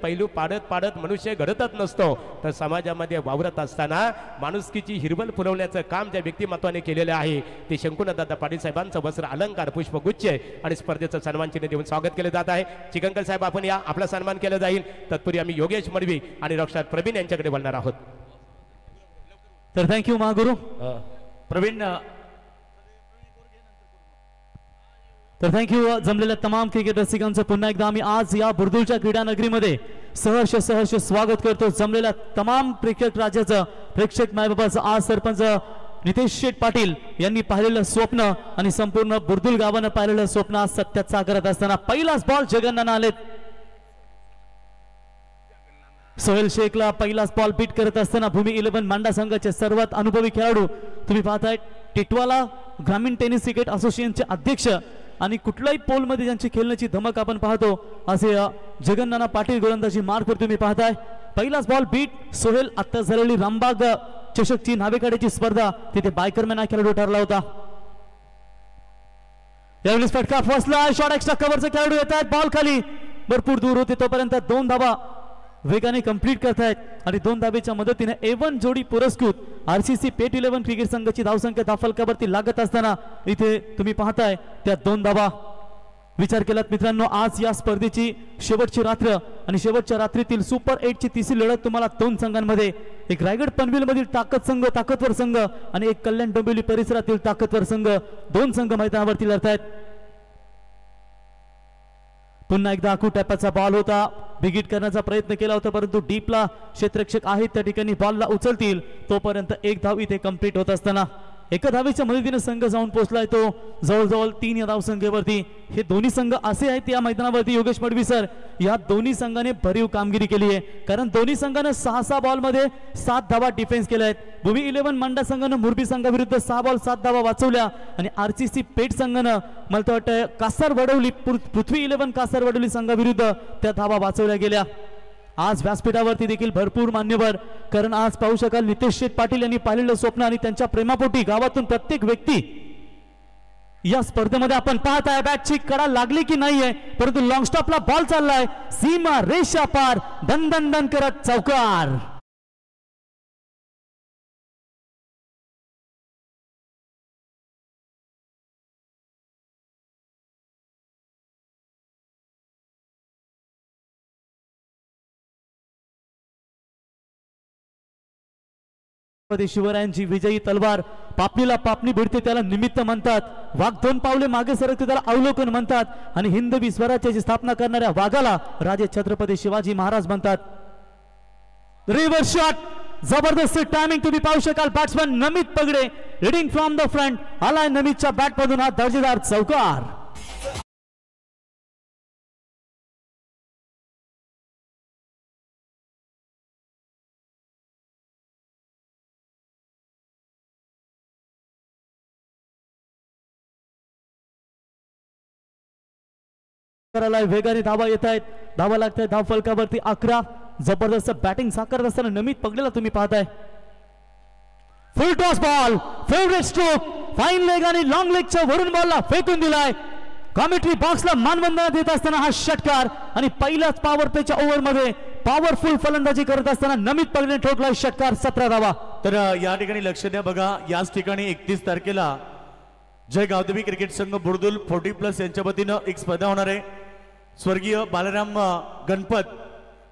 पैलू पाडत पाडत मनुष्य घडतच नसतो, तर समाजामध्ये वावरत असताना माणुसकीची हिरवल फुलवण्याचं काम ज्या व्यक्तिमत्वाने केलेलं आहे ते शंकुनाथदादा पाटील साहेबांचं वस्त्र अलंकार पुष्पगुच्छ आणि स्पर्धेचं सन्मान चिन्ह देऊन स्वागत केले जात आहे. चिकनकर साहेब आपण या, आपला सन्मान केला जाईल. तत्पूर्वी आम्ही योगेश मडवी आणि रक्षात प्रवीण यांच्याकडे बोलणार आहोत. तर थँक्यू महागुरु प्रवीण. तर थँक्यू जमलेल्या तमाम क्रिकेट रसिकांचं पुन्हा एकदा आम्ही आज या बुर्दुलच्या क्रीडा नगरीमध्ये सहर्ष सहर्ष स्वागत करतो. जमलेल्या तमाम क्रिकेट राज्याचं प्रेक्षक मायबापाचं आज सरपंच नितेश शेठ पाटील यांनी पाहिलेलं स्वप्न आणि संपूर्ण बुर्दुल गावानं पाहिलेलं स्वप्न आज सत्यात साकारत असताना पहिलाच बॉल जगन्नाथ आलेत. सोहेल शेखला पहिलाच बॉल बीट करत असताना भूमी 11 मांडा संघाचे सर्वात अनुभवी खेळाडू तुम्ही पाहताय टिटवाला ग्रामीण टेनिस क्रिकेट असोसिएशनचे अध्यक्ष आणि कुठल्याही पोलमध्ये ज्यांची खेळण्याची धमक आपण पाहतो असे जगन्नाथ पाटील गोलंदाजी मार्फत तुम्ही पाहताय. पहिलाच बॉल बीट सोहेल. आता झालेली रामबाग चषकची नावेकाड्याची स्पर्धा तिथे बायकरमॅन हा खेळाडू ठरला होता. यावेळी फटका फसला. शॉट एक्स्ट्रा कव्हरचे खेळाडू येत आहेत. बॉल खाली भरपूर दूर होते तोपर्यंत 2 धावा वेगाने कंप्लीट करतायत आणि 2 धावेच्या मदतीने A1 जोडी पुरस्कृत RCC पेट 11 क्रिकेट संघाची धावसंख्या धाफलकावरती लागत असताना इथे तुम्ही पाहताय त्या 2 धावा. विचार केलात मित्रांनो, आज या स्पर्धेची शेवटची रात्र आणि शेवटच्या रात्रीतील सुपर 8 ची तिसरी लढत तुम्हाला 2 संघांमध्ये, एक रायगड पनवेल मधील ताकदवर संघ आणि एक कल्याण डोंबिवली परिसरातील ताकदवर संघ, 2 संघ मैदानावरती लढतायत. पुन्हा एकदा आखू टॅपाचा बॉल होता. बिगिट करण्याचा प्रयत्न केला होता परंतु डीपला क्षेत्ररक्षक आहेत त्या ठिकाणी बॉलला उचलतील तोपर्यंत 1 धाव इथे कंप्लीट होत असताना एका धावेच्या मदतीने संघ जाऊन पोहोचलाय तो जवळजवळ 3 या धावसंख्येवरती. हे दोन्ही संघ असे आहेत या मैदानावरती योगेश मडवी सर, या दोन्ही संघाने भरीव कामगिरी केली आहे कारण दोन्ही संघाने 6 बॉल मध्ये 7 धावा डिफेन्स केल्या आहेत. भूमी 11 मांडा संघानं मुरबी संघाविरुद्ध 6 बॉल 7 धावा वाचवल्या आणि RCC पेट संघानं मला तर वाटतं कासार वडवली पृथ्वी 11 कासार वडवली संघाविरुद्ध त्या धावा वाचवल्या गेल्या. आज व्यासपीठावरती देखील भरपूर मान्यवर, कारण आज पाहू शकाल नितेश शेठ पाटील यांनी पाहिलेलं स्वप्न आणि त्यांच्या प्रेमापोटी गावातून प्रत्येक व्यक्ती या स्पर्धेमध्ये आपण पाहताय. बॅटची कडा लागली की नाहीये परंतु लॉंग स्टॉपला बॉल चाललाय, सीमा रेषा पार, दन दन दन करत चौकार. शिवरायांची विजयी तलवार पापणीला पापणी भिडते त्याला निमित्त म्हणतात. वाघ 2 पावले मागे सरकते त्याला अवलोकन म्हणतात आणि हिंदवी स्वराज्याची स्थापना करणाऱ्या वाघाला राजे छत्रपती शिवाजी महाराज म्हणतात. रिव्हर्स शॉट, जबरदस्त टायमिंग तुम्ही पाहू शकाल. Batsman Namit Pagade reading from the front, आलाय नमितच्या बॅट मधून हा दर्जेदार चौकार. वेगाने धावा येत आहेत, धावा लागत आहेत धाव फलकावरती 11. जबरदस्त बॅटिंग साकारत असताना नमित पगडेला तुम्ही पाहताय. Full toss ball, favourite stroke, fine leg आणि लॉंग लेगच्या वरून बॉलला फेकून दिलाय. कॉमेंट्री बॉक्सला मानवंदना देत असताना हा षटकार आणि पहिल्याच पॉवर प्लेच्या ओव्हर मध्ये पॉवरफुल फलंदाजी करत असताना नमित पगडेने ठोकलाय षटकार. 17 धावा. तर या ठिकाणी लक्ष द्या बघा, याच ठिकाणी 31 तारखेला जय गावदेवी क्रिकेट संघ बुर्दुल 40+ यांच्या वतीनं एक स्पर्धा होणार आहे. स्वर्गीय बालराम गणपत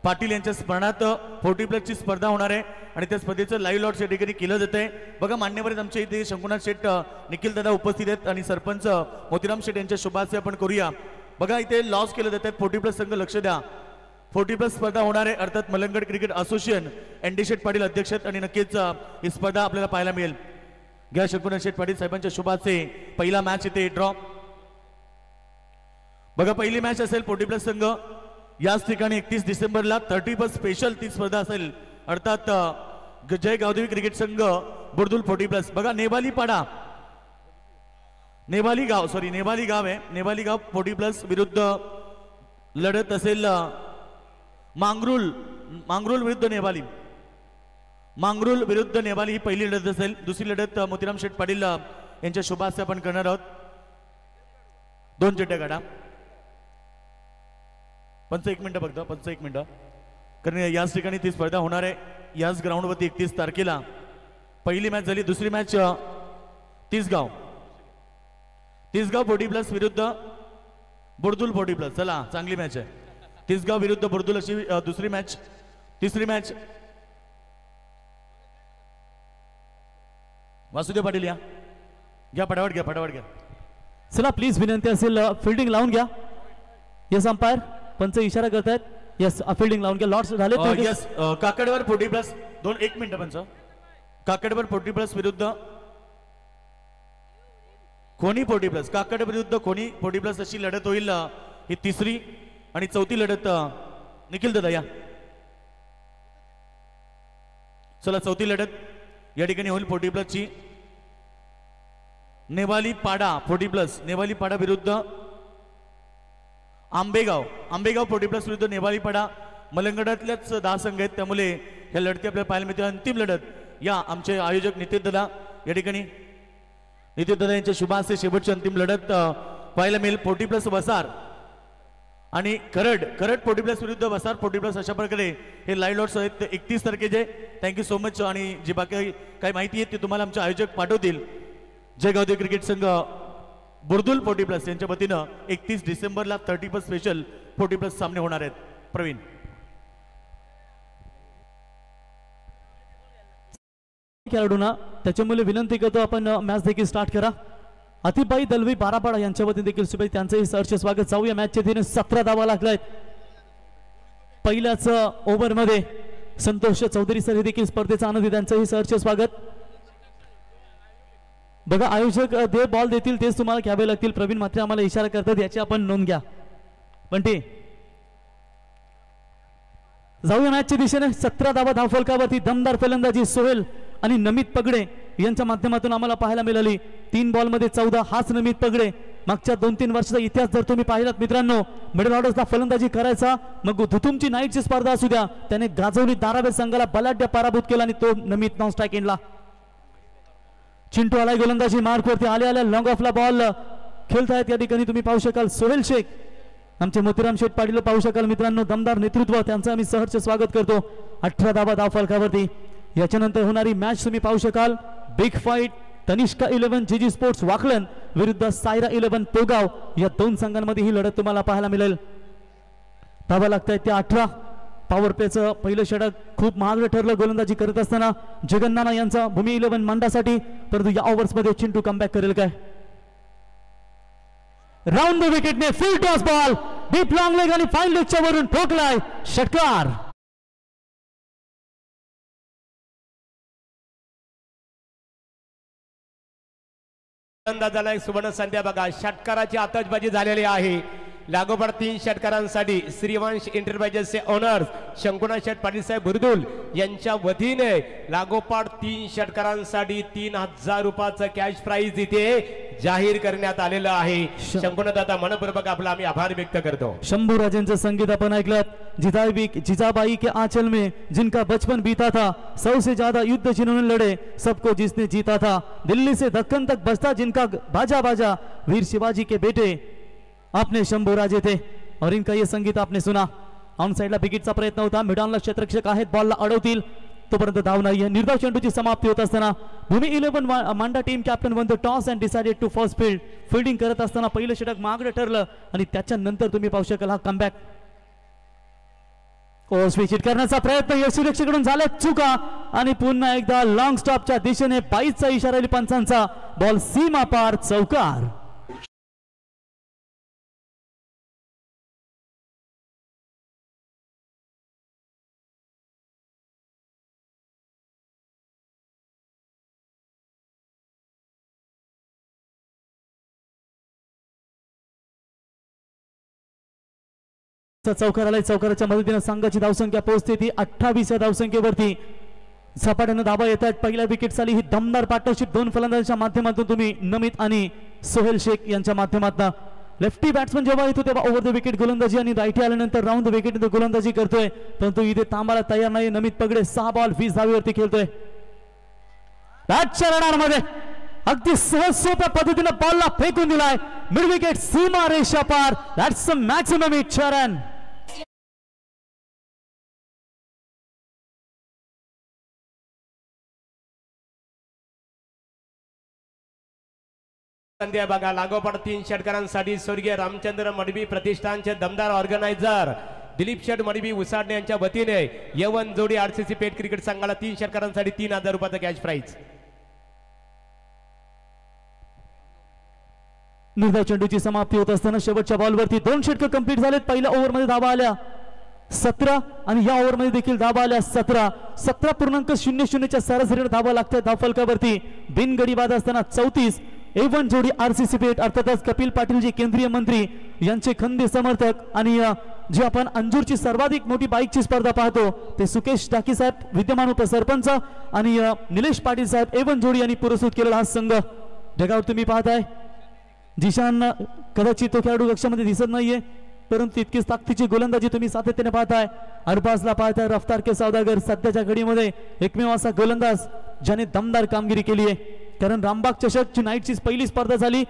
पाटील यांच्या स्मरणार्थ 40+ ची स्पर्धा होणार आहे आणि त्या स्पर्धेचं लाईव्ह लॉट या ठिकाणी केलं जात आहे. बघा मान्यवर आहेत आमच्या इथे शंकुनाथ शेठ, निखिल दादा उपस्थित आहेत आणि सरपंच मोतीराम शेठ यांच्या शुभाशय आपण करूया. बघा इथे लॉस केलं जात आहे 40+ संघ, लक्ष द्या 40+ स्पर्धा होणार आहे. अर्थात Malangad cricket association ND Sheth Patil अध्यक्ष आहेत आणि नक्कीच ही स्पर्धा आपल्याला पाहायला मिळेल. घ्या शंकुनाथ शेठ पाटील साहेबांच्या शुभाशय. पहिला मॅच इथे ड्रॉ. बघा पहिली मॅच असेल 40+ संघ याच ठिकाणी 31 डिसेंबरला 30+ स्पेशल ती स्पर्धा असेल. अर्थात जय गावदेवी क्रिकेट संघ बुर्दुल 40+. बघा नेवाली पाडा, नेवाली गाव आहे, नेवाली गाव 40+ विरुद्ध लढत असेल. मांगरूल विरुद्ध नेवाली, मांगरूल विरुद्ध नेवाली ही पहिली लढत असेल. दुसरी लढत मोतीराम शेठ पाटील यांच्या शुभाशय आपण करणार आहोत. 2 चिट्ट्या काढा. 1 मिनिट बघतो, 1 मिनिट. कारण याच ठिकाणी ती स्पर्धा होणार आहे याच ग्राउंडवरती 31 तारखेला. पहिली मॅच झाली, दुसरी मॅच तिसगाव 40+ विरुद्ध बुर्दुल 40+. चला चांगली मॅच आहे. तिसगाव विरुद्ध बुर्दुल अशी दुसरी मॅच. तिसरी मॅच वासुदेव पाटील या घ्या फटाफट घ्या. चला प्लीज विनंती असेल फिल्डिंग लावून घ्या. यस अंपायर पंच इशारा करतायत. यस फिल्डिंग लावून घ्या. लॉट्स झाले. यस काकडवर 40+ 1 मिनिट पंच. काकडवर 40+ विरुद्ध कोणी 40+. काकड विरुद्ध कोणी 40+ अशी लढत होईल. ही तिसरी आणि चौथी लढत. निखिल दादा या. चला चौथी लढत या ठिकाणी होईल 40+ ची. नेवाली पाडा 40+. नेवाली पाडा विरुद्ध आंबेगाव 40+ विरुद्ध नेवाली पाडा. मलंगडातल्याच 10 संघ आहेत त्यामुळे ह्या लढती आपल्याला पाहायला मिळते. अंतिम लढत या आमचे आयोजक नितीन दादा या ठिकाणी. नितीन दादा यांच्या शुभ हस्ते शेवटची अंतिम लढत पाहायला मिळेल. 40+ वसार आणि करड 40+ विरुद्ध वसार 40+. अशा प्रकारे हे लाईव्ह लॉट्स आहेत 31 तारखेचे. Thank you so much. आणि जी बाकी काही माहिती आहे ती तुम्हाला आमचे आयोजक पाठवतील. जय गावदेवी क्रिकेट संघ बुर्दुल 40+ यांच्या वतीनं 31 डिसेंबरला 30+ स्पेशल 40+ सामने होणार आहेत. प्रवीण खेळाडूंना त्याच्यामुळे विनंती करतो आपण मॅच देखील स्टार्ट करा. अतिबाई दलवी बारापाडा यांच्या वतीने देखील शुभेच्छा. त्यांचंही सहर्ष स्वागत. जाऊया मॅचच्या दिने 17 धावा लागलाय. पहिल्याच ओव्हरमध्ये संतोष चौधरी सर हे देखील स्पर्धेचा आनंदी. त्यांचंही सहर्ष स्वागत. बघा आयोजक जे बॉल देतील तेच तुम्हाला घ्यावे लागतील. प्रवीण मात्र आम्हाला इशारा करतात याची आपण नोंद घ्या. पण ते जाऊया मॅचच्या दिशेने. 17 धावा धावफलकावरती दमदार फलंदाजी सोहेल आणि नमित पगडे यांच्या माध्यमातून आम्हाला पाहायला मिळाली. 3 बॉलमध्ये 14. हाच नमित पगडे मागच्या 2-3 वर्षाचा इतिहास जर तुम्ही पाहिलात मित्रांनो, मिडल ऑर्डर्सला फलंदाजी करायचा. मग धुतुमची नाईटची स्पर्धा असू द्या, त्याने गाजवली धारावे संघाला बलाढ्य पराभूत केला आणि तो नमित नॉन स्ट्राइक एंडला. चिंटू आलाय गोलंदाजी मार्कवरती. आल्या लॉंग ऑफला बॉल खेळतायत या ठिकाणी तुम्ही पाहू शकाल. सोहेल शेख आमचे मोतीराम शेठ पाटील पाहू शकाल मित्रांनो. दमदार नेतृत्व त्यांचं आम्ही सहर्ष स्वागत करतो. 18 धावा धावफलकावरती. याच्यानंतर होणारी मॅच तुम्ही पाहू शकाल. बिग फाईट तनिष्का 11 जीजी स्पोर्ट्स वाकलन विरुद्ध सायरा 11 पोगाव. या 2 संघांमध्ये ही लढत तुम्हाला पाहायला मिळेल. धावा लागतायत त्या 18. पॉवर प्लेचं पहिलं षटक खूप महागडं ठरलं गोलंदाजी करत असताना जगन्नाना यांचा भूमी 11 मांडासाठी. परंतु या ओव्हर्समध्ये चिंटू कमबॅक करेल काय? राऊंड द विकेटने full toss ball deep long leg आणि फाईन लेगच्या वरून ठोकलाय षटकार. फलंदाजाला एक सुवर्ण संध्या. बघा षटकाराची आतषबाजी झालेली आहे. लागोपाठ 3 षटकारांसाठी श्रीवंश एंटरप्राइजेसचे ओनर्स शंकुनाथ शेठ पाटील साहेब बुर्दुल यांच्या वतीने लागोपाठ 3 षटकारांसाठी 3000 रुपयाचं कॅश प्राइज इथे जाहीर करण्यात आलेलं आहे. शंकुनाथ दादा मनपूर्वक आपला आम्ही आभार व्यक्त करतो. शंभू राजेंचं संगीत आपण ऐकलं. जिजाबाई के आंचल में जिनका बचपन बीता था, 100 से ज्यादा युद्ध जिन्होंने लड़े, सबको जिसने जीता था, दिल्ली से दक्कन तक बजता जिनका बाजा बाजा, वीर शिवाजी के बेटे आपने शंभू राजे थे. और इनका ये संगीत आपने सुना. ऑन साइडला विकेटचा प्रयत्न होता. मिडॉनला क्षेत्ररक्षक आहेत, बॉलला अडवतील तोपर्यंत धाव नाही. निर्धाव चेंडूची समाप्ती होत असताना भूमी 11 मांडा team captain won the toss and decided to first fielding करत असताना पहिलं षटक मागडं ठरलं आणि त्याच्यानंतर तुम्ही पाहू शकाल हा कमबॅक. स्विच हिट करण्याचा प्रयत्न यशस्वीकडून झाला. चुका आणि पुन्हा एकदा लॉंग स्टॉपच्या दिशेने 22चा इशारा पंचांचा. बॉल सीमा पार चौकार. चौकार आलाय. चौकाराच्या मदतीने संघाची धावसंख्या पोहोचते ती 28 या धावसंख्येवरती. झपाट्यानं धावा येतात. पहिल्या विकेट साली ही दमदार पार्टनरशिप 2 फलंदाजांच्या माध्यमातून तुम्ही नमित आणि सोहेल शेख यांच्या माध्यमातून. लेफ्टी बॅट्समन जेव्हा येतो तेव्हा ओव्हर द विकेट गोलंदाजी आणि राईटी आल्यानंतर राऊंड द विकेट गोलंदाजी करतोय. परंतु इथे थांबायला तयार नाही. नमित पगडे 6 बॉल 20 धावेवरती खेळतोय. बॅटच्या रडारमध्ये अगदी सहज सोप्या पद्धतीने बॉलला फेकून दिलाय. मिड विकेट सीमा रेषा पार. That's a maximum 8 run. संध्या बघा लागोपाठ 3 षटकारांसाठी स्वर्गीय रामचंद्र मडवी प्रतिष्ठानचे दमदार ऑर्गनायझर दिलीप शेठ मडवी उसाडणे यांच्या वतीने यवन जोडी आरसीसी पेट क्रिकेट संघाला 3 षटकारांसाठी 3000 रुपयाचा कॅश प्राइज. निर्धाव चेंडूची समाप्ती होत असताना शेवटच्या बॉलवरती 2 षटक कंप्लीट झालेत. पहिल्या ओव्हरमध्ये धावा आल्या 17 आणि या ओव्हरमध्ये देखील धावा आल्या 17.00 च्या सरासरीने धावा लागतात धावफलकावरती. बिनगडी बाद असताना 34 A1 जोडी आरसीसी पेट अर्थातच कपिल पाटील जी केंद्रीय मंत्री यांचे खंदे समर्थक आणि जे आपण अंजूरची सर्वाधिक मोठी बाईकची स्पर्धा पाहतो ते सुकेश टाकी साहेब विद्यमान उपसरपंच आणि निलेश पाटील साहेब A1 जोडी यांनी पुरस्कृत केलेला हा संघ ढगावर तुम्ही पाहताय. जिशान कदाचित तो खेळाडू कक्षामध्ये दिसत नाहीये परंतु तितकीच ताकदीची गोलंदाजी तुम्ही सातत्याने पाहताय. अरबाजला पाहताय रफ्तार के सौदागर सध्याच्या घडीमध्ये एकमेव असा गोलंदाज ज्याने दमदार कामगिरी केली आहे. कारण रामबाग चषकची नाईटची पहिली स्पर्धा झाली.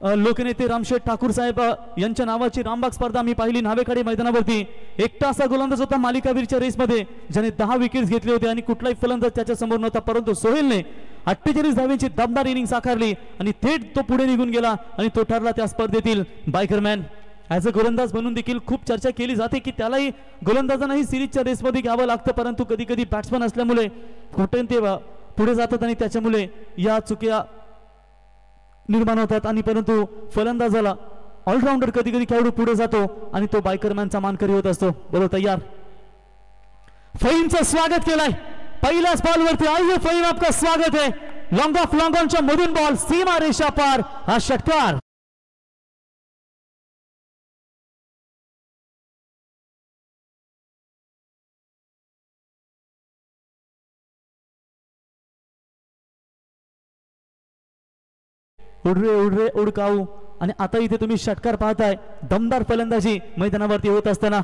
लोकनेते रामशेठ ठाकूर साहेब यांच्या नावाची रामबाग स्पर्धा मी पाहिली नावेखाडी मैदानावरती. एकटा असा गोलंदाज होता मालिकावीरच्या रेसमध्ये ज्याने 10 विकेट्स घेतले होते आणि कुठलाही फलंदाज त्याच्या समोर नव्हता. परंतु सोहेलने 48 धावांची दमदार इनिंग साकारली आणि थेट तो पुढे निघून गेला आणि तो ठरला त्या स्पर्धेतील बायकरमॅन. ॲज अ गोलंदाज म्हणून देखील खूप चर्चा केली जाते की त्यालाही गोलंदाजांनाही सिरीजच्या रेसमध्ये घ्यावं लागतं परंतु कधी कधी बॅट्समन असल्यामुळे कुठे ते पुढे जातात आणि त्याच्यामुळे या चुक्या निर्माण होतात आणि परंतु फलंदाजाला ऑलराऊंडर कधी कधी खेळाडू पुढे जातो आणि तो बायकरमॅनचा मानकरी होत असतो. बरोबर तयार. फहीमचं स्वागत केलंय पहिल्याच बॉलवरती. आइए फहीम आपका स्वागत है. लॉंग ऑफ लॉंग ऑनच्या मधून बॉल सीमा रेषा पार हा षटकार. उडरे उडरे उडकाऊ आणि आता इथे तुम्ही षटकार पाहताय. दमदार फलंदाजी मैदानावरती होत असताना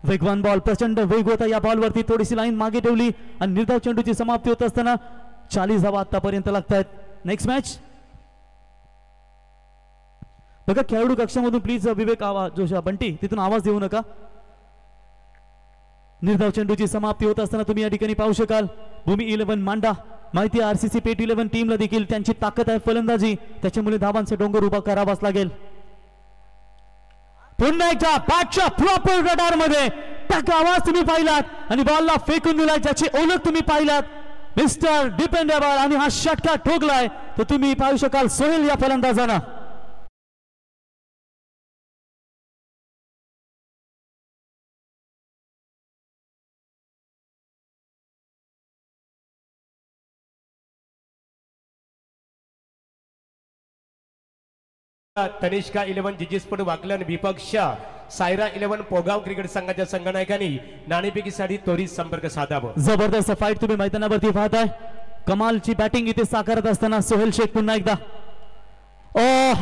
वेगवान बॉल प्रचंड वेग होता या बॉलवरती. थोडीशी लाईन मागे ठेवली आणि निर्धाव चेंडूची समाप्ती होत असताना 40 धावा आतापर्यंत लागतात. नेक्स्ट मॅच बघा खेळाडू कक्षामधून प्लीज विवेक आवाज जोशा बंटी तिथून आवाज देऊ नका. निर्धाव चेंडूची समाप्ती होत असताना तुम्ही या ठिकाणी पाहू शकाल भूमी 11 मांडा माहिती आरसीसी पेट 11 टीमला देखील त्यांची ताकद आहे फलंदाजी त्याच्यामुळे धावांचे डोंगर उभा करावाच लागेल. पुन्हा एकदा बॅटच्या प्रॉपर रडार मध्ये टक आवाज तुम्ही पाहिलात आणि बॉलला फेकून दिलाय ज्याची ओळख तुम्ही पाहिलात मिस्टर डिपेंडेबल आणि हा षटकार ठोकलाय तर तुम्ही पाहू शकाल सोहेल या फलंदाजांना. तनिष्का 11 जिजिस्पोर्ट वाकलन विपक्ष सायरा 11 पोगाव क्रिकेट संघाच्या संघनायकांनी नाणेफेकीसाठी त्वरित संपर्क साधावा. जबरदस्त फाईट तुम्ही मैदानावरती पाहताय. कमालची बॅटिंग इथे साकारत असताना सोहेल शेख पुन्हा एकदा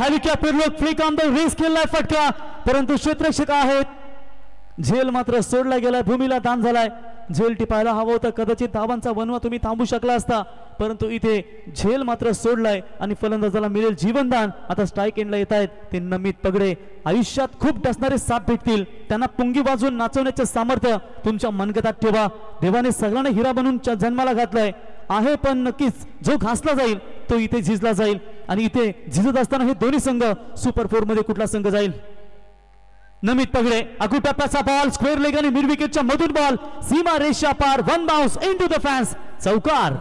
हेलिकॉप्टर लोक फ्लिक ऑन द रिस्क केलाय फटका परंतु क्षेत्ररक्षक आहेत. झेल मात्र सोडला गेलाय भूमीला दान झालाय. झेल टिपायला हवं होतं कदाचित धावांचा वनवा तुम्ही थांबू शकला असता परंतु इथे झेल मात्र सोडलाय आणि फलंदाजाला मिळेल जीवनदान. आता स्ट्राईक एंडला येत आहेत ते नमित पगडे. आयुष्यात खूप डसणारे साप भेटतील त्यांना पुंगी वाजवून नाचवण्याचे सामर्थ्य तुमच्या मनगटात ठेवा. देवाने सगळ्यांना हिरा बनवून जन्माला घातलाय आहे पण नक्कीच जो घासला जाईल तो इथे झिजला जाईल आणि इथे झिजत असताना हे दोन्ही संघ सुपर 4 मध्ये कुठला संघ जाईल. नमित पगडे अगू टप्प्याचा बॉल स्क्वेअर लेग आणि मिड विकेटच्या मधून बॉल सीमा रेषा पार one bounce into the fans चौकार.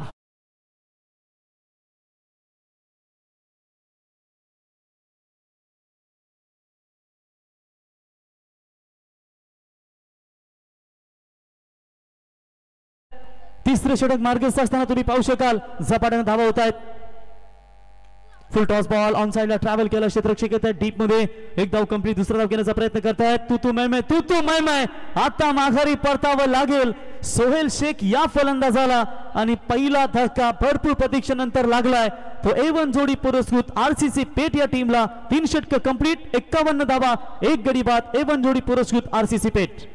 तिसरे षटक मार्गस्थ असताना तुम्ही पाहू शकाल झपाट्याने धावा होत आहेत. फुल टॉस बॉल ऑन साइडला ट्रॅव्हल केला क्षेत्ररक्षक येत आहेत डीप मध्ये. एक धाव कंप्लीट दुसरा धाव घेण्याचा प्रयत्न करतायत. तू मैं आता माघारी परतावं लागेल सोहेल शेख या फलंदाजाला आणि पहिला धक्का भरपूर प्रतीक्षेनंतर लागलाय तो A1 जोडी पुरस्कृत आरसीसी पेट या टीमला. 3 षटक कंप्लीट 51 धावा 1 गडी बाद. A1 जोडी पुरस्कृत आरसीसी पेट.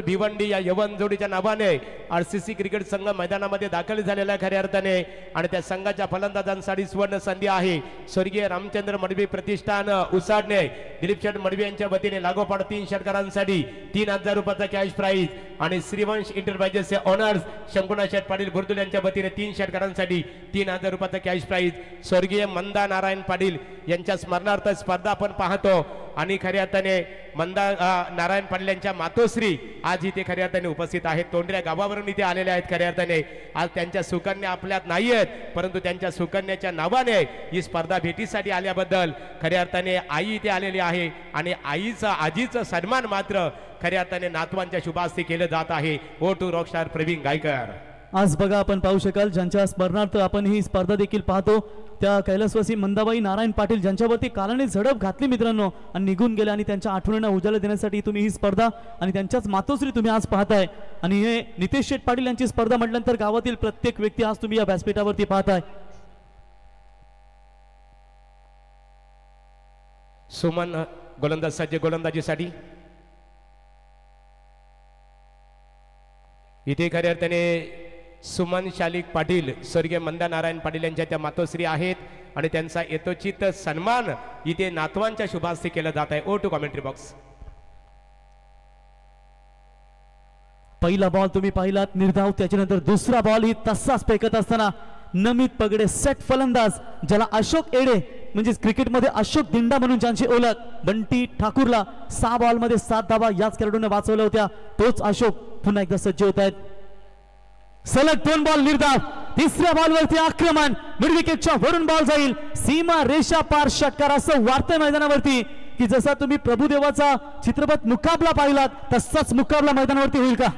भिवंडी या यवन जोडीच्या नावाने आरसीसी क्रिकेट संघ मैदानामध्ये दाखल झालेला आहे खऱ्या अर्थाने आणि त्या संघाच्या फलंदाजांसाठी सुवर्ण संधी आहे. स्वर्गीय रामचंद्र मडवी प्रतिष्ठान उसाडणे दिलीप शेठ मडवी यांच्या वतीने लागोपाठ 3 षटकारांसाठी 3000 रुपयाचा कॅश प्राइज आणि श्रीवंश इंटरप्राइजेसचे ओनर्स शंकुनाथ शेठ पाटील बुर्दुल यांच्या वतीने 3 षटकारांसाठी 3000 रुपयाचा कॅश प्राइज. स्वर्गीय मंदा नारायण पाटील यांच्या स्मरणार्थ स्पर्धा आपण पाहतो आणि खऱ्या अर्थाने मंदा नारायण पाटील यांच्या मातोश्री आज इथे खऱ्या अर्थाने उपस्थित आहेत. तोंडऱ्या गावावरून इथे आलेले आहेत. खऱ्या अर्थाने आज त्यांच्या सुकन्या आपल्यात नाही आहेत, परंतु त्यांच्या सुकन्याच्या नावाने ही स्पर्धा भेटीसाठी आल्याबद्दल खऱ्या अर्थाने आई इथे आलेली आहे आणि आजीचा सन्मान मात्र खऱ्या अर्थाने नातवांच्या शुभास्ती केलं जात आहे. ओ टू रॉकस्टार प्रवीण गायकर. आज बघा आपण पाहू शकाल ज्यांच्या स्मरणार्थ आपण ही स्पर्धा देखील पाहतो त्या कैलासवासी मंदाबाई नारायण पाटील ज्यांच्यावरती कालाने झडप घातली मित्रांनो आणि निघून गेले आणि त्यांच्या आठवणींना उजाळा देण्यासाठी तुम्ही ही स्पर्धा आणि त्यांच्याच मातोश्री तुम्ही आज पाहताय आणि हे नितेश शेठ पाटील यांची स्पर्धा म्हटल्यानंतर गावातील प्रत्येक व्यक्ती आज तुम्ही या व्यासपीठावरती पाहताय. सुमन गोलंदाज सज्ज गोलंदाजीसाठी इथे खऱ्या अर्थाने सुमन शालिक पाटील स्वर्गीय मंदा नारायण पाटील यांच्या त्या मातोश्री आहेत आणि त्यांचा यथोचित सन्मान इथे नातवांच्या शुभास्ती केला जात आहे. ओ टू कॉमेंट्री बॉक्स. पहिला बॉल तुम्ही पाहिलात निर्धाव, त्याच्यानंतर दुसरा बॉल ही तसाच फेकत असताना नमित पगडे सेट फलंदाज ज्याला अशोक एडे म्हणजे क्रिकेटमध्ये अशोक दिंडा म्हणून ज्यांची ओळख, बंटी ठाकूरला 6 बॉलमध्ये 7 धावा याच खेळाडूने वाचवल्या होत्या. तोच अशोक पुन्हा एकदा सज्ज होत आहेत. सलग 2 बॉल निर्धाव, तिसऱ्या बॉलवरती आक्रमण, मिड विकेटच्या वरून बॉल जाईल सीमा रेषा पार षटकार असं वार्तय मैदानावरती की जसा तुम्ही प्रभुदेवाचा चित्रपट मुकाबला पाहिलात तसाच मुकाबला मैदानावरती होईल का.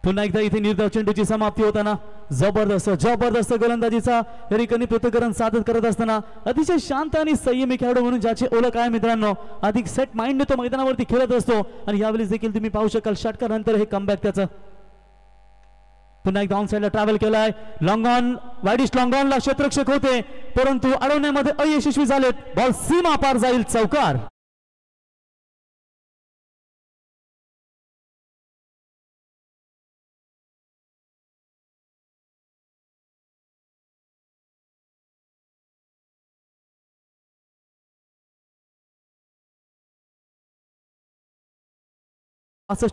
पुन्हा एकदा इथे निर्धाव चेंडूची समाप्ती होताना जबरदस्त गोलंदाजीचा रिकनी पृथक्करण साधत करत असताना अतिशय शांत आणि संयमी खेळाडू म्हणून ज्याची ओळख आहे मित्रांनो, अधिक सेट माइंडने तो मैदानावरती खेळत असतो आणि यावेळी देखील तुम्ही पाहू शकाल षटकारानंतर हे कमबॅक त्याचं. पुन्हा एकदा ऑन साइडला ट्रॅव्हल केलाय, लॉंग ऑन वाईडिश लॉंग ऑनला क्षेत्ररक्षक होते परंतु अडवण्यामध्ये अयशस्वी झालेत. बॉल सीमा पार जाईल, चौकार.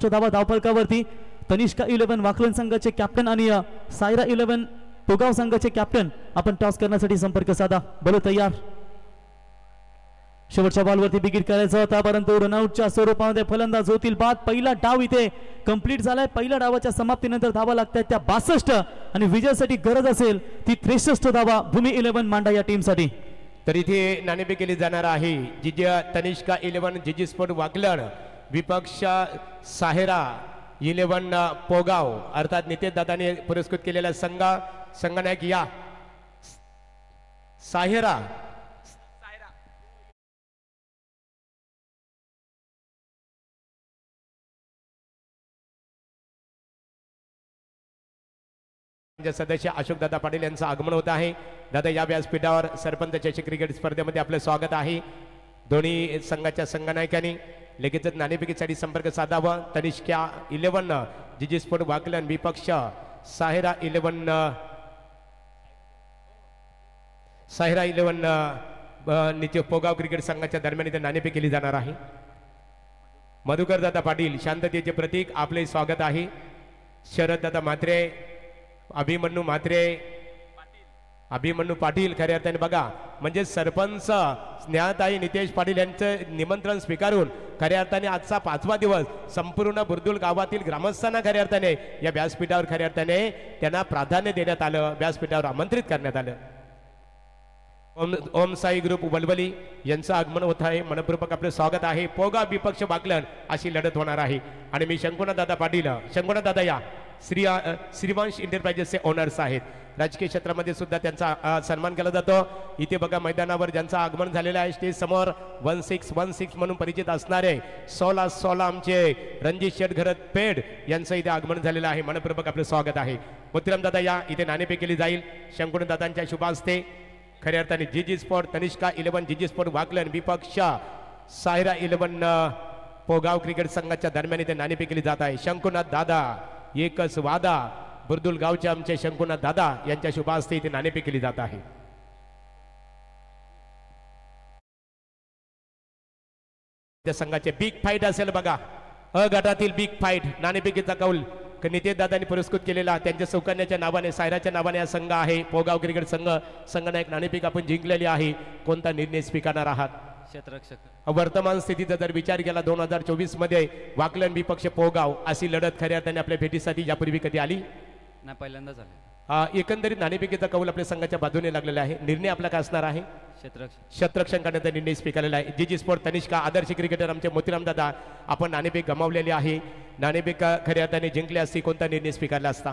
धावा धावफलकावरती तनिष्का 11 वाकलन संघाचे कॅप्टन आणि सायरा 11 पोगाव संघाचे कॅप्टन आपण टॉस करण्यासाठी संपर्क साधा. बोलो तयार. शेवटच्या बॉलवरती बिगिट करायचा होता परंतु रनआउटच्या स्वरूपामध्ये फलंदाज होतील बाद. पहिला डाव इथे कंप्लीट झालाय. पहिल्या डावाच्या समाप्तीनंतर धावा लागतात त्या 62 आणि विजयासाठी गरज असेल ती 63 धावा भूमी 11 मांडा या टीमसाठी. तर इथे नाणेफेक केली जाणार आहे. तनिष्का 11 जीजी स्पोर्ट वाकलन विपक्ष साहेरा 11 पोगाव अर्थात नितेश दादाने पुरस्कृत केलेला संघनायक या साहेरा सदस्य अशोक दादा पाटील यांचं आगमन होत आहे. दादा या व्यासपीठावर सरपंच चषक क्रिकेट स्पर्धेमध्ये आपलं स्वागत आहे. दोन्ही संघाच्या संघनायकांनी लगेचच नाणेफेकीसाठी संपर्क साधावा. तनिष्का 11 जीजी स्पोर्ट वाकलन विपक्ष साहेरा 11 नित्य पोगाव क्रिकेट संघाच्या दरम्यान इथे नाणेफेक केली जाणार आहे. मधुकर दादा पाटील शांततेचे प्रतीक आपले स्वागत आहे. शरद दादा म्हात्रे, अभिमन्यू पाटील खऱ्या अर्थाने बघा म्हणजे सरपंच स्नेहाताई नितेश पाटील यांचं निमंत्रण स्वीकारून खऱ्या अर्थाने आजचा 5वा दिवस संपूर्ण बुर्दुल गावातील ग्रामस्थांना खऱ्या अर्थाने या व्यासपीठावर खऱ्या अर्थाने त्यांना प्राधान्य देण्यात आलं, व्यासपीठावर आमंत्रित करण्यात आलं. ओम साई ग्रुप वलवली यांचं आगमन होत आहे. मनपूर्वक आपलं स्वागत आहे. पोगा विपक्ष वाकलन अशी लढत होणार आहे आणि मी शंकुनाथ दादा पाटील, शंकुनाथ दादा या श्रीवंश इंटरप्राइजेसचे ओनर्स आहेत. राजकीय क्षेत्रामध्ये सुद्धा त्यांचा सन्मान केला जातो. इथे बघा मैदानावर ज्यांचं आगमन झालेलं आहे स्टेज समोर 1616 म्हणून परिचित असणारे 16 आमचे रणजित शेठ घरत पेड यांचं इथे आगमन झालेलं आहे. मनपूर्वक आपलं स्वागत आहे. मोतीराम दादा या इथे नाणेफेक केली जाईल शंकुन दादांच्या शुभ हस्ते. खऱ्या अर्थाने जीजी स्पोर्ट तनिष्का 11 जीजी स्पोर्ट वाकलन विपक्ष सायरा 11 पोगाव क्रिकेट संघाच्या दरम्यान इथे नाणेफेक केली जात आहे. शंकुनाथ दादा एकच वादा बुर्दुल गावचे आमचे शंकुनाथ दादा यांच्या शुभ हस्ते इथे नाणेफेक केली जात आहे. त्या संघाचे बिग फाईट असेल बघा. अ गटातील बिग फाईट नाणेफेकीचा कौल नितेश दादांनी पुरस्कृत केलेला त्यांच्या सौकन्याच्या नावाने सायराच्या नावाने हा संघ आहे. पोगाव क्रिकेट संघनायक नाणेफेक आपण जिंकलेली आहे. कोणता निर्णय स्वीकारणार आहात? क्षेत्ररक्षक. वर्तमान स्थितीचा जर विचार केला 2024 मध्ये वाकलन विपक्ष पोगाव अशी लढत खऱ्या अर्थाने आपल्या भेटीसाठी यापूर्वी कधी आली नाही, पहिल्यांदा झालं. एकंदरीत नाणेफेकीचा कौल आपल्या संघाच्या बाजूने लागलेला आहे. निर्णय आपला काय असणार आहे? क्षेत्ररक्षक. शतरक्षण करण्याचा निर्णय स्वीकारलेला आहे. जीजी स्पोर्ट तनिष्का आदर्श क्रिकेटर आमचे मोतीराम दादा आपण नाणेफेक गमावलेली आहे. नाणेफेक खऱ्या अर्थाने जिंकले असती कोणता निर्णय स्वीकारला असता?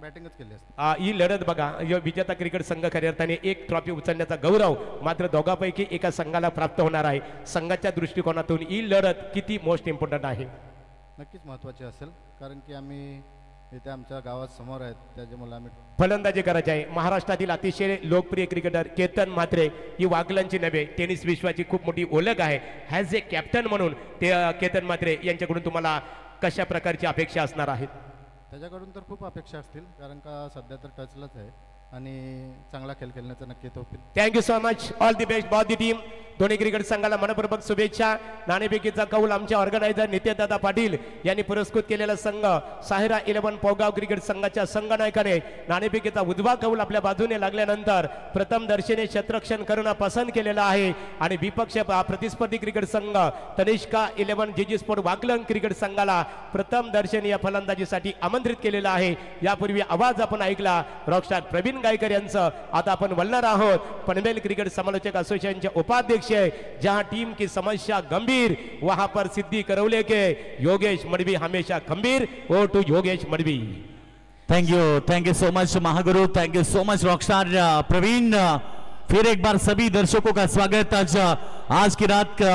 बॅटिंगच केली असते. ही लढत बघा विजेता क्रिकेट संघ खऱ्या अर्थाने एक ट्रॉफी उचलण्याचा गौरव मात्र दोघांपैकी एका संघाला प्राप्त होणार आहे. संघाच्या दृष्टिकोनातून ही लढत किती मोस्ट इम्पॉर्टंट आहे? नक्कीच महत्त्वाची असेल कारण की आम्ही इथे आमच्या गावात समोर आहेत त्याच्यामुळे आम्ही फलंदाजी करायची आहे. महाराष्ट्रातील अतिशय लोकप्रिय क्रिकेटर केतन म्हात्रे ही वाकलनची नव्हे टेनिस विश्वाची खूप मोठी ओळख आहे. ॲज ए कॅप्टन म्हणून ते केतन म्हात्रे यांच्याकडून तुम्हाला कशा प्रकारची अपेक्षा असणार आहेत? त्याच्याकडून तर खूप अपेक्षा असतील कारण का सध्या तर टचलाच आहे आणि चांगला खेळ खेळण्याचा नक्की तो होईल. Thank you so much. All the best both the team. दोन्ही क्रिकेट संघाला मनपूर्वक शुभेच्छा. नाणेफेकीचा कौल आमच्या ऑर्गनायझर नित्यदादा पाटील यांनी पुरस्कृत केलेला संघ सायरा 11 पोगाव क्रिकेट संघाच्या संघनायकाने नाणेफेकीचा उजवा कौल आपल्या बाजूने लागल्यानंतर प्रथम दर्शनी क्षेत्ररक्षण करणं पसंत केलेलं आहे आणि विपक्ष प्रतिस्पर्धी क्रिकेट संघ तनिष्का 11 जीजी स्पोर्ट वाकलन क्रिकेट संघाला प्रथम दर्शनी या फलंदाजीसाठी आमंत्रित केलेलं आहे. यापूर्वी आवाज आपण ऐकला रॉकस्टार प्रवीण गायकर यांचं. आता आपण बोलणार आहोत पनवेल क्रिकेट समालोचक असोसिएशनचे उपाध्यक्ष जहां टीम की समस्या गंभीर वहां पर सिद्धि करौले के योगेश मडवी हमेशा खंबीर. ओ to Yogesh Madvi. Thank you so much Mahaguru. Thank you so much rockstar Praveen. फिर एक बार सभी दर्शकों का स्वागत. आज की रात का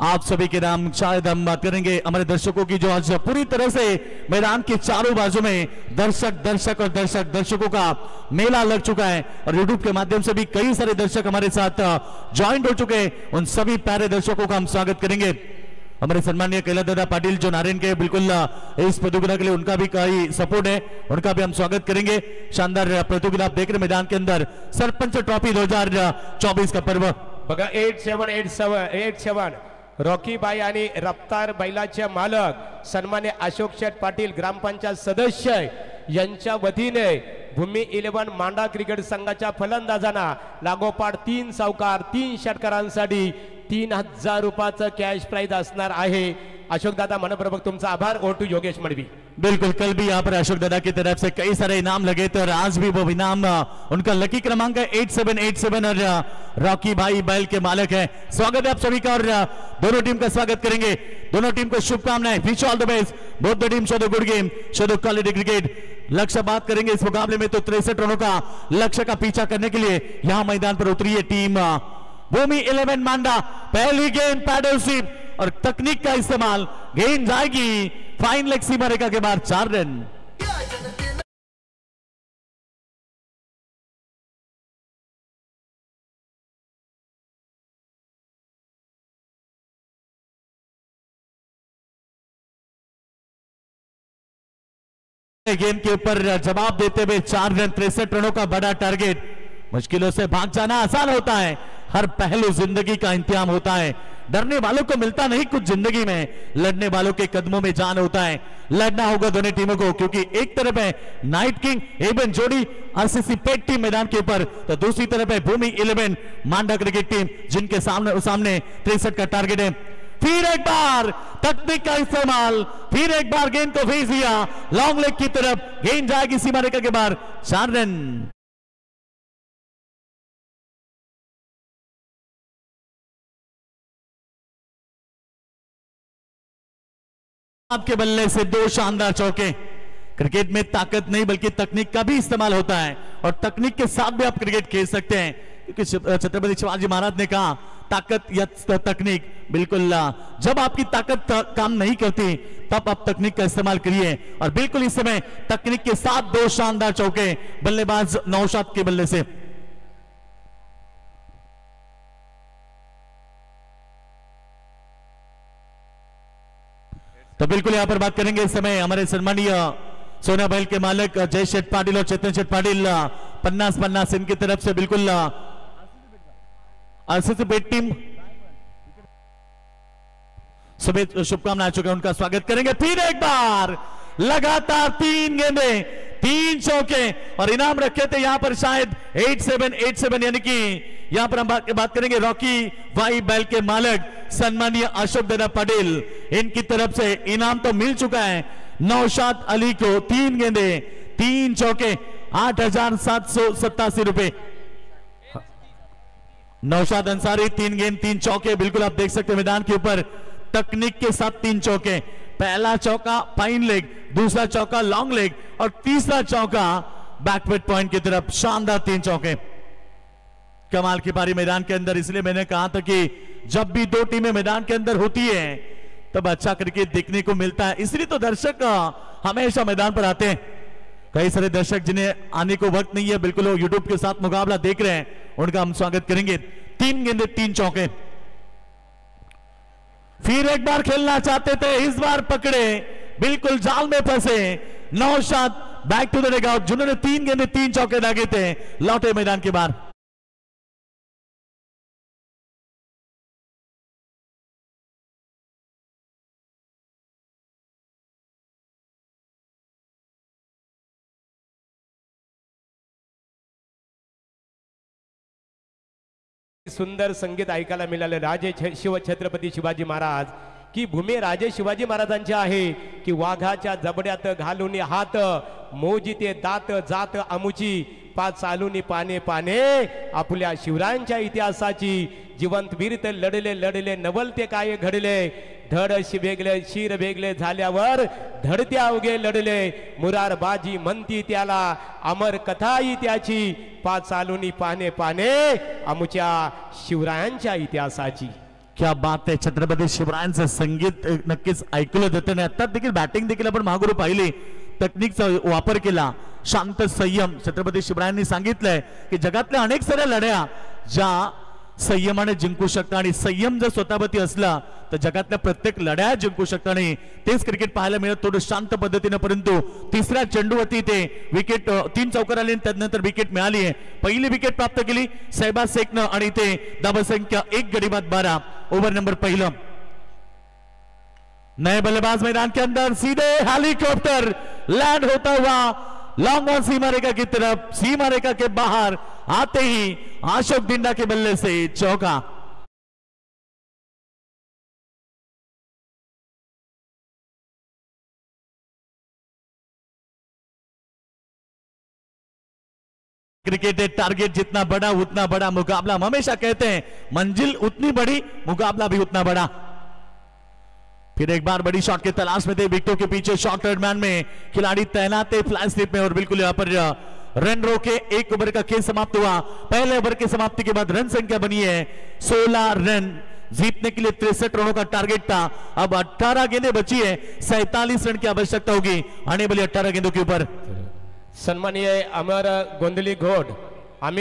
आप सभी के नाम शायद हम बात करेंगे हमारे दर्शकों की जो आज पूरी तरह से मैदान के चारों बाजू में दर्शकों का मेला लग चुका है और यूट्यूब के माध्यम से भी कई सारे दर्शक हमारे साथ ज्वाइंट हो चुके हैं. उन सभी प्यारे दर्शकों का हम स्वागत करेंगे. हमारे सम्मानीय कैलाशदादा पाटिल जो नारायण के बिल्कुल इस प्रतियोगिता के लिए उनका भी कई सपोर्ट है, उनका भी हम स्वागत करेंगे. शानदार प्रतियोगिता आप देख रहे मैदान के अंदर सरपंच ट्रॉफी 2024 का पर्व बघा. 8787 रॉकी बाई आणि रफ्तार बैलाचे मालक सन्मान्य अशोक शेठ पाटील ग्रामपंचायत सदस्य यांच्या वतीने भूमी 11 मांडा क्रिकेट संघाच्या फलंदाजांना लागोपाठ 3 सावकार 3 षटकारांसाठी 3000 रुपयाचं कॅश प्राइज असणार आहे. अशोक दादा मनपूर्वक तुमचा आभार. ओ टू योगेश मडवी. बिल्कुल कल भी यहाँ पर अशोक दादा की तरफ से कई सारे इनाम लगे थे और आज भी वो इनाम उनका लकी क्रमांक है 8787 और रॉकी भाई बैल के मालिक है. स्वागत है आप सभी का और दोनों टीम का स्वागत करेंगे. दोनों टीम को शुभकामनाएं. Wish all the best. Both the team show the good game, show the quality cricket. लक्ष्य बात करेंगे इस मुकाबले में तो 63 रनों का लक्ष्य का पीछा करने के लिए यहाँ मैदान पर उतरी है टीम भूमि 11 मांडा. पहली गेंद पैडल स्वीप और तकनीक का इस्तेमाल. गेंद जाएगी फाइन लेग सीमा रेखा के बाहर. 4 रन. गेंद के ऊपर जवाब देते हुए 4 रन. 63 रनों का बड़ा टारगेट. मुश्किलों से भाग जाना आसान होता है. हर पहलू जिंदगी का इंतजाम होता है. डरने वालों को मिलता नहीं कुछ जिंदगी में, लड़ने वालों के कदमों में जान होता है. लड़ना होगा दोनों टीमों को क्योंकि एक तरफ है नाइट किंग एवन जोड़ी आरसीसी पेट टीम मैदान के ऊपर तो दूसरी तरफ है भूमि 11 मांडा क्रिकेट टीम जिनके सामने 63 का टारगेट है. फिर एक बार तकनीक का इस्तेमाल. फिर एक बार गेंद को भेज दिया लॉन्ग लेग की तरफ. गेंद जाएगी सीमा रेखा के बाहर. 4 रन. आपके बल्ले से 2 शानदार चौके. क्रिकेट में ताकत नहीं बल्कि तकनीक का भी इस्तेमाल होता है और तकनीक के साथ भी आप क्रिकेट खेल सकते हैं, क्योंकि छत्रपति शिवाजी महाराज ने कहा ताकत या तकनीक। बिल्कुल, जब आपकी ताकत काम नहीं करती तब आप तकनीक का इस्तेमाल करिए और बिल्कुल इस समय तकनीक के साथ 2 शानदार चौके बल्लेबाज नौशाद के बल्ले से। तो बिल्कुल यहां पर बात करेंगे इस समय हमारे सम्मानीय सोना बैल के मालिक जय शेठ पाटिल और चेतन शेठ पाटिल 50-50 इनकी तरफ से बिल्कुल आरसीसी बेट टीम सभी शुभकामनाएं चुके उनका स्वागत करेंगे। फिर एक बार लगातार 3 गेंदे 3 चौके और इनाम रखे थे यहां पर शायद 87 यानी कि यहां पर हम बात करेंगे रॉकी भाई बैल के मालिक सम्मानीय अशोक दादा पटेल, इनकी तरफ से इनाम तो मिल चुका है नौशाद अली को 3 गेंदे 3 चौके 8,787 रुपए। नौशाद अंसारी 3 गेंद 3 चौके, बिल्कुल आप देख सकते हैं मैदान के ऊपर तकनीक के साथ 3 चौके, पहला चौका फाइन लेग, दूसरा चौका लॉन्ग लेग और तीसरा चौका बैकवर्ड पॉइंट की तरफ, शानदार 3 चौके। कमाल की पारी मैदान के अंदर, इसलिए मैंने कहा था कि जब भी 2 टीमें मैदान के अंदर होती है तब अच्छा क्रिकेट देखने को मिलता है, इसलिए तो दर्शक हमेशा मैदान पर आते हैं। कई सारे दर्शक जिन्हें आने को वक्त नहीं है, बिल्कुल वो यूट्यूब के साथ मुकाबला देख रहे हैं, उनका हम स्वागत करेंगे। 3 गेंदे 3 चौके, फिर एक बार खेलना चाहते थे, इस बार पकड़े, बिल्कुल जाल में फंसे Naushad, back to the dugout, जिन्होंने 3 गेंदे 3 चौके दागे थे, लौटे मैदान के बाहर। सुंदर संगीत ऐकायला मिळाले राजे शिवछत्रपती शिवाजी महाराज की भूमी राजे शिवाजी महाराजांची आहे की वाघाच्या जबड्यात घालून हात मोजिते दात जात अमुची पाच चालून पाने पाने आपल्या शिवरायांच्या इतिहासाची जिवंत वीर लढले लढले नवल ते काय घडले धड वेगळे शिर वेगळे झाल्यावर धडते अवघे लढले मुरार बाजी म्हणती त्याला अमर कथाही त्याची पाच चालून पाने पाने अमुच्या शिवरायांच्या इतिहासाची। क्या बात आहे, छत्रपती शिवरायांचं संगीत नक्कीच ऐकलं जातं नाही, आता देखील बॅटिंग देखील आपण महागुरू पाहिली, तकनीकचा वापर केला, शांत संयम। छत्रपती शिवरायांनी सांगितलंय की जगातल्या अनेक साऱ्या लढ्या ज्या संयमाने जिंकू शकता आणि संयम जर स्वतःवरती असला तर जगातल्या प्रत्येक लढ्या जिंकू शकता आणि तेच क्रिकेट पाहायला मिळत थोडं शांत पद्धतीने, परंतु तिसऱ्या चेंडूवरती ते विकेट 3 चौकार आले, त्यानंतर विकेट मिळाली आहे। पहिली विकेट प्राप्त केली सैबा शेखनं आणि ते धावसंख्या 1 गडी बाद 12, ओव्हर नंबर पहिलं। नए बल्लेबाज मैदान के अंदर, सीधे हेलीकॉप्टर लैंड होता हुआ लॉन्ग ऑन सीमा रेखा की तरफ, सीमा रेखा के बाहर आते ही अशोक दिंडा के बल्ले से चौका। क्रिकेट है टारगेट जितना बड़ा उतना बड़ा मुकाबला, हम हमेशा कहते हैं मंजिल उतनी बड़ी मुकाबला भी उतना बड़ा। फिर एक बार बड़ी शॉट की तलाश में थे, विकेटों के पीछे शॉर्ट मैन में खिलाड़ी तैनात है फ्लाई स्लिप में और बिल्कुल यहां पर रन रोके 1 ओवर का खेल समाप्त हुआ। पहले ओवर की समाप्ति के बाद रन संख्या बनी है 16 रन, जीतने के लिए 63 रनों का टारगेट था। अब 18 गेंदें बची है, 47 रन की आवश्यकता होगी आने वाली 18 गेंदों के ऊपर। सन्माननीय आमिर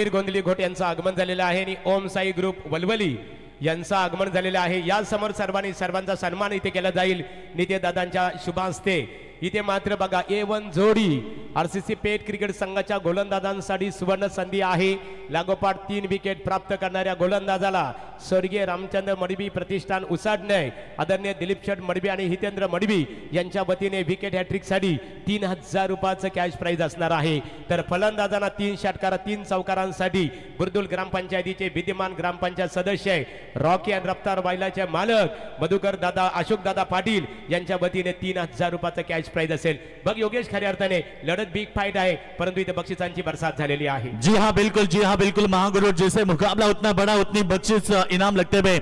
गोंदली घोट यांचं आगमन झालेलं आहे आणि ओम साई ग्रुप वलवली यांचं आगमन झालेलं आहे। या समोर सर्वांचा सन्मान इथे केला जाईल निते दादांच्या शुभ हस्ते। इथे मात्र बघा A1 जोडी आरसीसी पेट क्रिकेट संघाच्या गोलंदाजांसाठी सुवर्ण संधी आहे। लागोपाठ 3 विकेट प्राप्त करणाऱ्या गोलंदाजाला स्वर्गीय रामचंद्र मडवी प्रतिष्ठान उसाडणे आदरणीय दिलीप शेठ मडवी आणि हितेंद्र मडवी यांच्या वतीने विकेट हॅट्रिक साठी 3000 रुपयाचं कॅश प्राइज असणार आहे। तर फलंदाजांना 3 षटकार 3 चौकारांसाठी बुर्दुल ग्रामपंचायतीचे विद्यमान ग्रामपंचायत सदस्य रॉकी अँड रफ्तार बैलाचे मालक मधुकर दादा अशोक दादा पाटील यांच्या वतीने 3000 रुपयाचं कॅश प्राइज असेल। बघ योगेश, खऱ्या अर्थाने लढत बिग फाइट आहे, परंतु इथे बक्षिसांची बरसात झालेली आहे। जी हाँ बिल्कुल, जी हाँ बिल्कुल, महागुरु जैसे मुकाबला उतना बड़ा उतनी बक्षिस इनाम लगते हुए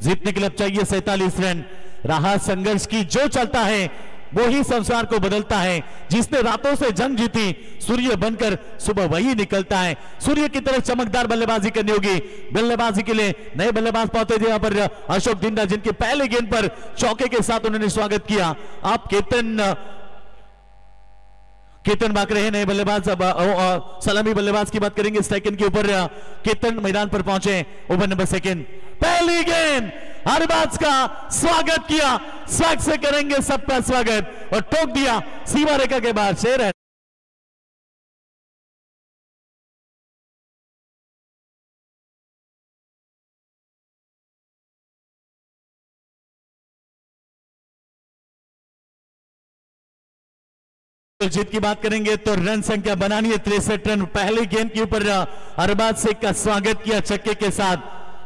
जीतने के लिए चाहिए 47 रन। रहा संघर्ष की जो चलता है वो ही संसार को बदलता है। जिसने रातों से जंग जीती, सूर्य बनकर सुबह वही निकलता है। सूर्य की तरह चमकदार बल्लेबाजी करनी होगी। बल्लेबाजी के लिए नए बल्लेबाज पहुंचे थे यहाँ पर अशोक दिंडा, जिनके पहले गेंद पर चौके के साथ उन्होंने स्वागत किया। आप केतन बाकरे हैं नए बल्लेबाज। अब सलामी बल्लेबाज की बात करेंगे। सेकंड के ऊपर केतन मैदान पर पहुंचे, ओवर नंबर सेकंड। पहली गेंद अरबाज का स्वागत किया, स्वागत से करेंगे सबका स्वागत, और ठोक दिया सीमा रेखा के बाहर। शेर है जीत की बात करेंगे तो रन संख्या बनानी है 63 रन। पहले गेंद के ऊपर अरबाज शेख का स्वागत किया छक्के के साथ।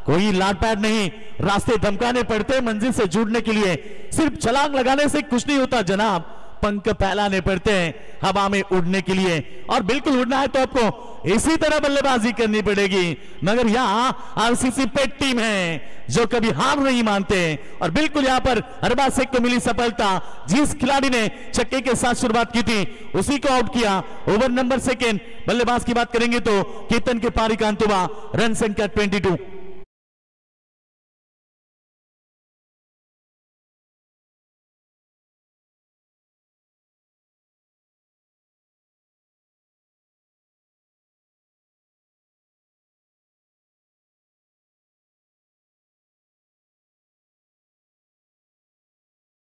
कोई लाटपैट नहीं, रास्ते धमकाने पड़ते हैं मंजिल से जुड़ने के लिए। सिर्फ छलांग लगाने से कुछ नहीं होता जनाब, पंख फैलाने पड़ते हैं हवा में उड़ने के लिए। और बिल्कुल उड़ना है तो आपको इसी तरह बल्लेबाजी करनी पड़ेगी। मगर यहाँ आरसीसी पेट टीम है जो कभी हार नहीं मानते, और बिल्कुल यहाँ पर अरबाज शेख को मिली सफलता। जिस खिलाड़ी ने छक्के के साथ शुरुआत की थी उसी को आउट किया। Over number second. बल्लेबाज की बात करेंगे तो केतन के पारी का अंत हुआ, रन संख्या 22।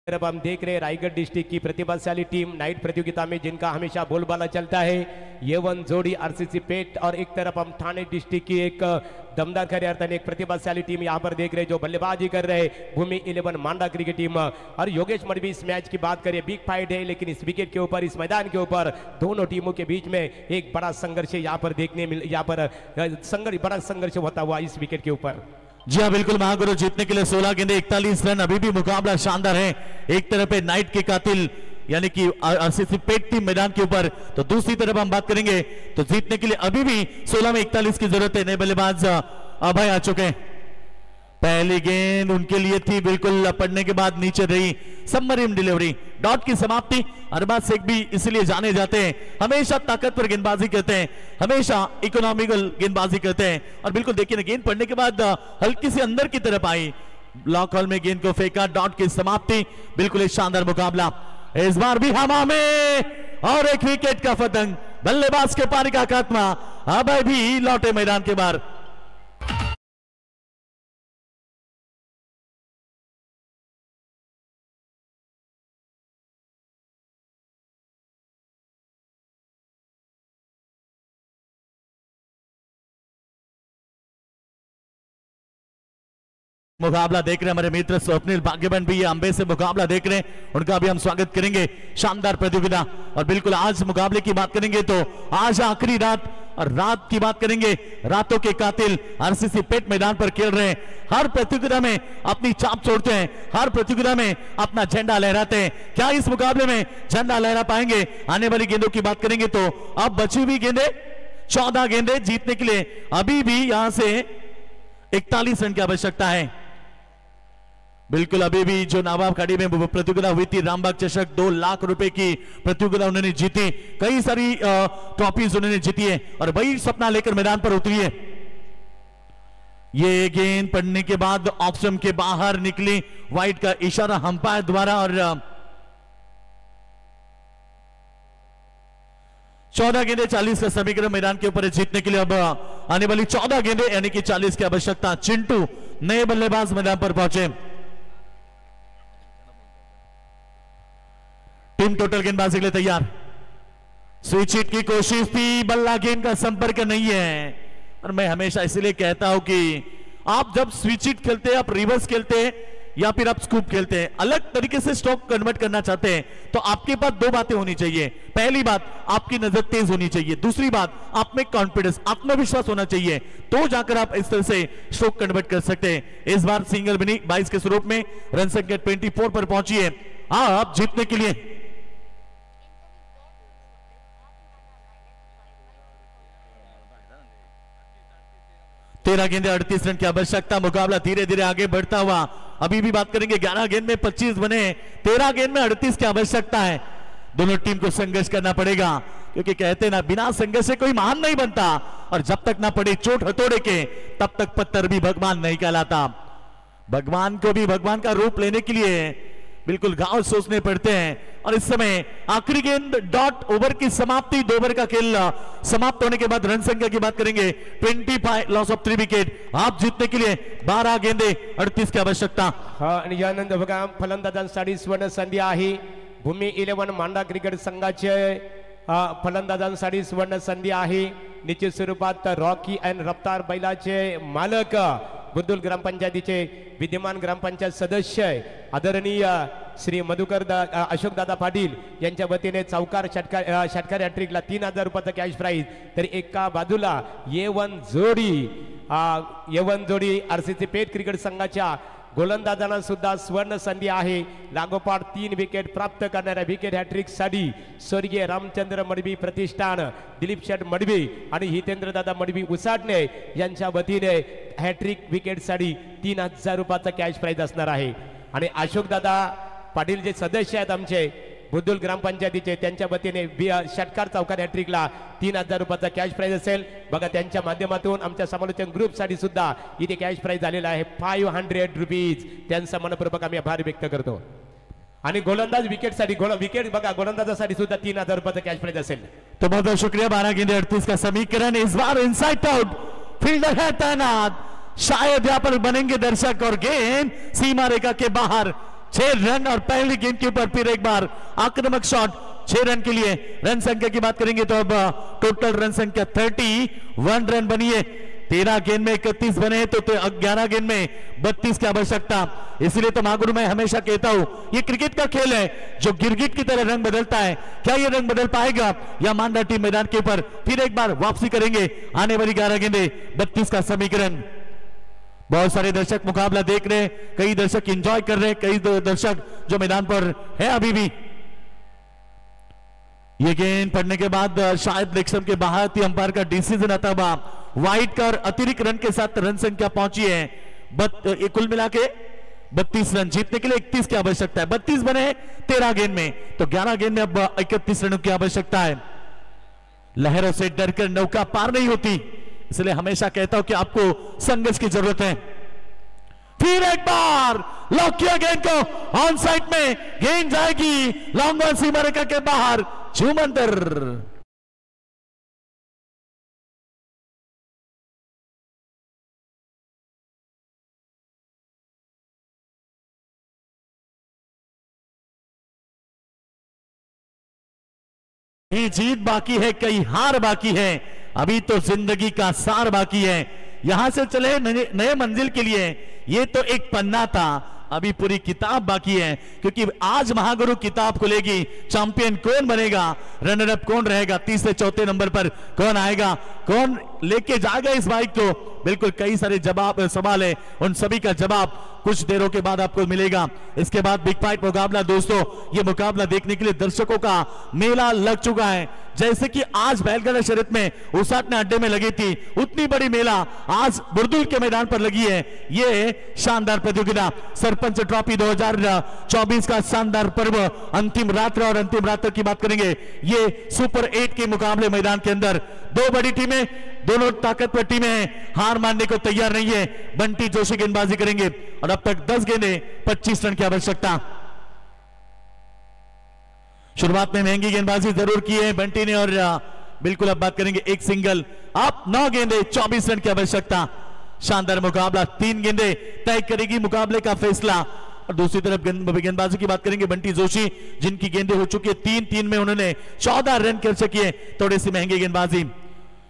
अब हम देख रहे हैं रायगढ़ डिस्ट्रिक्ट की प्रतिभाशाली टीम नाइट प्रतियोगिता में, जिनका हमेशा बोलबाला चलता है। ये वन जोड़ी आरसीसी पेट, और एक तरफ हम ठाणे डिस्ट्रिक्ट की एक दमदार खरे अर्थन एक प्रतिभाशाली टीम यहाँ पर देख रहे हैं जो बल्लेबाजी कर रहे हैं, भूमि 11 मांडा क्रिकेट टीम। और योगेश मडवी इस मैच की बात करें, बिग फाइट है, लेकिन इस विकेट के ऊपर, इस मैदान के ऊपर दोनों टीमों के बीच में एक बड़ा संघर्ष यहाँ पर देखने मिल, यहाँ पर बड़ा संघर्ष होता हुआ इस विकेट के ऊपर। जी हाँ बिल्कुल, महागुरु जीतने के लिए 16 गेंदे 41 रन। अभी भी मुकाबला शानदार है। एक तरफ है नाइट के कातिल यानी कि आरसीसी पेट टीम मैदान के ऊपर, तो दूसरी तरफ हम बात करेंगे तो जीतने के लिए अभी भी 16 में 41 की जरूरत है। नए बल्लेबाज अभय आ चुके हैं। पहली गेंद उनके लिए थी, बिल्कुल पड़ने के बाद नीचे रही, सबमरीन डिलीवरी, डॉट की समाप्ति। अरबाज शेख भी इसलिए जाने जाते हैं, हमेशा ताकतवर गेंदबाजी करते हैं, हमेशा इकोनॉमिकल गेंदबाजी करते हैं। और बिल्कुल देखिए ना, गेंद पड़ने के बाद हल्की सी अंदर की तरफ आई, ब्लॉक हॉल में गेंद को फेंका, डॉट की समाप्ति। बिल्कुल एक शानदार मुकाबला इस बार भी हवा में, और एक विकेट का पतंग, बल्लेबाज के पारी का खात्मा। अभय भी लौटे मैदान के बाहर। मुकाबला देख रहे हैं हमारे मित्र स्वप्निल भाग्यवन भी, ये अंबे से मुकाबला देख रहे हैं, उनका भी हम स्वागत करेंगे। शानदार प्रतियोगिता। और बिल्कुल आज मुकाबले की बात करेंगे तो आज आखिरी रात, और रात की बात करेंगे, रातों के कातिल आरसीसी पेट मैदान पर खेल रहे हैं। हर प्रतियोगिता में अपनी चाप छोड़ते हैं, हर प्रतियोगिता में अपना झंडा लहराते हैं। क्या इस मुकाबले में झंडा लहरा पाएंगे? आने वाली गेंदों की बात करेंगे तो अब बची हुई गेंदें 14 गेंदें जीतने के लिए अभी भी यहां से 41 रन की आवश्यकता है। बिल्कुल अभी भी जो नवाब खाड़ी में प्रतियोगिता हुई थी, रामबाग चषक, 2 लाख रुपए की प्रतियोगिता उन्होंने जीती, कई सारी ट्रॉफीज उन्होंने जीती है, और वही सपना लेकर मैदान पर उतरी है। ये गेंद पड़ने के बाद ऑप्शन के बाहर निकली, वाइड का इशारा अंपायर द्वारा। और 14 गेंदे 40 का समीकरण मैदान के ऊपर जीतने के लिए अब आने वाली 14 गेंदे यानी कि 40 की आवश्यकता। चिंटू नए बल्लेबाज मैदान पर पहुंचे। टीम टोटल गेंदबाजी के लिए तैयार। स्विच हिट की कोशिश थी, बल्ला गेंद का संपर्क नहीं है। और मैं हमेशा इसलिए कहता हूं कि आप जब स्विच हिट खेलते हैं, आप रिवर्स खेलते हैं या फिर आप स्कूप खेलते हैं, अलग तरीके से स्ट्रोक कन्वर्ट करना चाहते हैं, तो आपके पास 2 बातें होनी चाहिए। पहली बात, आपकी नजर तेज होनी चाहिए। दूसरी बात, आप में कॉन्फिडेंस, आत्मविश्वास होना चाहिए, तो जाकर आप इस तरह से स्ट्रोक कन्वर्ट कर सकते हैं। इस बार सिंगल बनी 22 के स्वरूप में, रन संख्या 24 पर पहुंची है। आप जीतने के लिए 13 गेंदे 38 रन की आवश्यकता। मुकाबला धीरे धीरे आगे बढ़ता हुआ अभी भी बात करेंगे। 11 गेंद में 25 बने, 13 गेंद में 38 की आवश्यकता है। दोनों टीम को संघर्ष करना पड़ेगा, क्योंकि कहते ना बिना संघर्ष से कोई महान नहीं बनता, और जब तक ना पड़े चोट हथौड़े के तब तक पत्थर भी भगवान नहीं कहलाता। भगवान को भी भगवान का रूप लेने के लिए बिल्कुल गांव सोचने पड़ते हैं। और इस समय आखिरी गेंद डॉट ओवर की समाप्ति, 2 ओवर का खेल समाप्त होने के बाद रन संख्या की बात करेंगे 25, लॉस ऑफ 3 विकेट। आप जीतने के लिए 12 गेंदे 38 की आवश्यकता। हा, आणि यानंतर बघा फलंदाजांसाठी स्वर्ण संधी आहे। भूमी 11 मांडा क्रिकेट संघाचे फलंदाजांसाठी स्वर्ण संधी आहे। निश्चित स्वरूपात रॉकी अँड रफ्तार बैलाचे मालक बुद्रुक ग्रामपंचायतीचे विद्यमान ग्रामपंचायत सदस्य आदरणीय श्री अशोक दादा पाटील यांच्या वतीने चौकार षटकार हॅट्रिकला 3000 रुपयाचा कॅश प्राइज। तर एका बाजूला येवन जोडी आरसीसी पेठ क्रिकेट संघाच्या गोलंदाजांना सुद्धा स्वर्ण संधी आहे। लागोपाठ 3 विकेट प्राप्त करणाऱ्या विकेट हॅट्रिक साठी स्वर्गीय रामचंद्र मडवी प्रतिष्ठान, दिलीप शेठ मडवी आणि हितेंद्र दादा मडवी उसाटणे यांच्या वतीने हॅट्रिक विकेट साठी 3000 रुपयाचा कॅश प्राइज असणार आहे। आणि अशोक दादा पाटील जे सदस्य आहेत आमचे बुद्रुक ग्रामपंचायतीचे, त्यांच्या वतीने षटकार चौकार हॅट्रिकला 3000 रुपयाचा कॅश प्राइज असेल। बघा त्यांच्या माध्यमातून आमच्या समालोचन ग्रुप साठी सुद्धा इथे कॅश प्राइज आलेला आहे 500 रुपीज। त्यांचा मनपूर्वक आम्ही आभार व्यक्त करतो। आणि गोलंदाज विकेट साठी विकेट बघा गोलंदाजासाठी सुद्धा 3000 रुपयाचा कॅश प्राइज असेल। तो बहुत बहुत शुक्रिया। 12 गेंदे 38 का समीकरण। इस बार इनसाइड आउट फील्डर है तैनात, शायद यहां पर बनेंगे दर्शक, और गेंद सीमा रेखा के बाहर। 6 रन और पहली गेंद के ऊपर फिर एक बार आक्रामक शॉट 6 रन के लिए। रन संख्या की बात करेंगे तो अब टोटल रन संख्या 31 रन बनी है। 13 गेंद में 31 बने हैं तो 11 गेंद में 32 की आवश्यकता। इसलिए तो महागुरु मैं हमेशा कहता हूं ये क्रिकेट का खेल है जो गिरगिट की तरह रंग बदलता है। क्या ये रंग बदल पाएगा या मांडा टीम मैदान के ऊपर फिर एक बार वापसी करेंगे। आने वाली 11 गेंदे 32 का समीकरण। बहुत सारे दर्शक मुकाबला देख रहे हैं, कई दर्शक एंजॉय कर रहे हैं, कई दर्शक जो मैदान पर है अभी भी। ये गेंद पड़ने के बाद शायद लेग के बाहर थी, अंपायर का डिसीजन आता हुआ वाइड का, और अतिरिक्त रन के साथ रन संख्या पहुंची है कुल मिला के 32 रन। जीतने के लिए 31 की आवश्यकता है। 32 बने 13 गेंद में, तो 11 गेंद में अब 31 रनों की आवश्यकता है। लहरों से डरकर नौका पार नहीं होती, इसलिए हमेशा कहता हूं कि आपको संघर्ष की जरूरत है। फिर एक बार लॉक किया गेंद को, ऑन साइड में गेंद जाएगी लॉन्ग ऑन सीमा रेखा के बाहर। झूमंतर कई जीत बाकी है, कई हार बाकी है, अभी तो जिंदगी का सार बाकी है। यहां से चले नए मंजिल के लिए ये तो एक पन्ना था, अभी पूरी किताब बाकी है, क्योंकि आज महागुरु किताब खुलेगी। चैंपियन कौन बनेगा, रनर अप कौन रहेगा, तीसरे चौथे नंबर पर कौन आएगा, कौन लेके जाएगा इस बाइक को। बिल्कुल कई सारे सवाल है, उन सभी का जवाब कुछ देरों के बाद आपको मिलेगा। इसके बाद बिग फाइट मुकाबला। दोस्तों ये मुकाबला देखने के लिए दर्शकों का मेला लग चुका है। जैसे कि आज बैलगाड़ा शरीफ में उसाटने अड्डे में लगी थी, उतनी बड़ी मेला आज बुर्दुल के मैदान पर लगी है। ये शानदार प्रतियोगिता सरपंच ट्रॉफी 2024 का शानदार पर्व अंतिम रात्र, और अंतिम रात्र की बात करेंगे ये सुपर 8 के मुकाबले मैदान के अंदर 2 बड़ी टीमें, दोनों ताकतवर टीमें हैं, हार मानने को तैयार नहीं है। बंटी जोशी गेंदबाजी करेंगे और अब तक 10 गेंदें 25 रन की आवश्यकता। शुरुआत में महंगी गेंदबाजी जरूर की है बंटी ने, और बिल्कुल अब बात करेंगे एक सिंगल। अब 9 गेंदें 24 रन की आवश्यकता। शानदार मुकाबला, 3 गेंदें तय करेगी मुकाबले का फैसला। और दूसरी तरफ गेंदबाजी की बात करेंगे बंटी जोशी, जिनकी गेंदें हो चुकी है 3-3 में उन्होंने 14 रन कर सकी है। थोड़ी सी महंगी गेंदबाजी।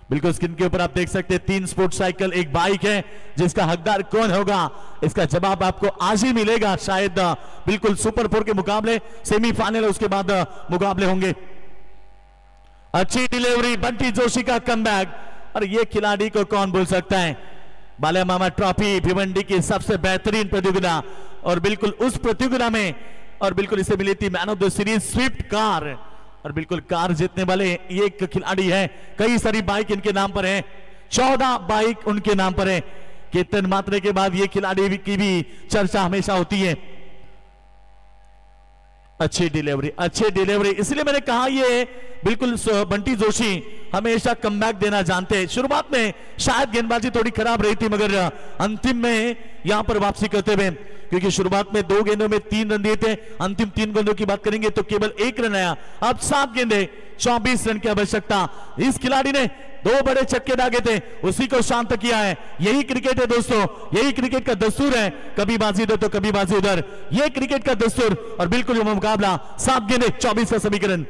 बिल्कुल स्क्रीन के ऊपर आप देख सकते हैं 3 स्पोर्ट्स साइकिल, एक बाइक है, जिसका हकदार कौन होगा इसका जवाब आपको आज ही मिलेगा। शायद बिल्कुल सुपर 4 के मुकाबले सेमीफाइनल, उसके बाद मुकाबले होंगे। अच्छी डिलीवरी, बंटी जोशी का कमबैक, और ये खिलाड़ी को कौन भूल सकता है। बाला मामा ट्रॉफी भिवंडी की सबसे बेहतरीन प्रतियोगिता, और बिल्कुल उस प्रतियोगिता में और बिल्कुल इसे मिली थी man of the series Swift car, और बिल्कुल कार जीतने वाले ये एक खिलाड़ी है। कई सारी बाइक इनके नाम पर है। 14 बाइक उनके नाम पर है। केतन मात्रे के बाद ये खिलाड़ी की भी चर्चा हमेशा होती है। अच्छी डिलीवरी, इसलिए मैंने कहा ये बिल्कुल बंटी जोशी हमेशा कमबैक देना जानते हैं। शुरुआत में शायद गेंदबाजी थोड़ी खराब रही थी, मगर अंतिम में यहां पर वापसी करते हुए, क्योंकि शुरुआत में 2 गेंदों में 3 रन दिए थे, अंतिम 3 गेंदों की बात करेंगे तो केवल 1 रन आया। अब 7 गेंदे 24 रन की आवश्यकता। इस खिलाड़ी ने 2 बड़े छक्के दागे थे, उसी को शांत किया है। यही क्रिकेट है दोस्तों, यही क्रिकेट का दस्तूर है, कभी बाजी इधर तो कभी बाजी उधर, ये क्रिकेट का दस्तूर। और बिल्कुल ये मुकाबला 7 गेंदे 24 का समीकरण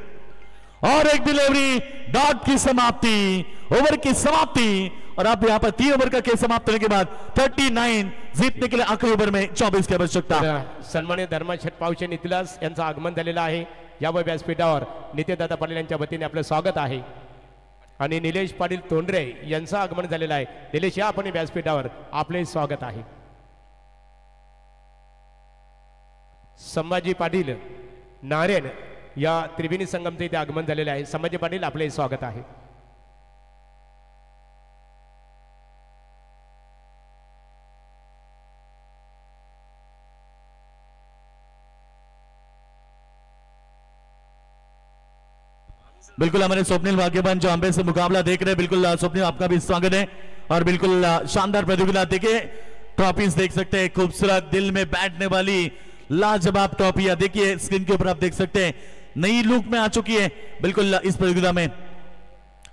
और एक डिलीवरी, डॉट की समाप्ति, ओवर की समाप्ति। और अब यहाँ पर 3 ओवर का खेल समाप्त होने के बाद 39 जीतने के लिए आखिरी ओवर में 24 की आवश्यकता। सन्मान्य धर्मशेठ पावशे नितिलास यांचं आगमन झालेलं आहे। यावर व्यासपीठावर नितेशदादा पाटील यांच्या वतीने आपलं स्वागत आहे आणि निलेश पाटील तोंडरे यांचं आगमन झालेलं आहे। निलेश या आपण व्यासपीठावर आपले स्वागत आहे। संभाजी पाटील नारायण या त्रिवेणी संगमचे इथे आगमन झालेले आहे। संभाजी पाटील आपले स्वागत आहे। बिल्कुल हमारे स्वप्निल भाग्यवान जो अंबे से मुकाबला देख रहे हैं, बिल्कुल स्वप्निल आपका भी स्वागत है। और बिल्कुल शानदार प्रतियोगिता देखिए, ट्रॉफीज देख सकते हैं, खूबसूरत दिल में बैठने वाली लाजवाब ट्रॉफियां देखिए स्क्रीन के ऊपर आप देख सकते हैं, नई लुक में आ चुकी है बिल्कुल इस प्रतियोगिता में।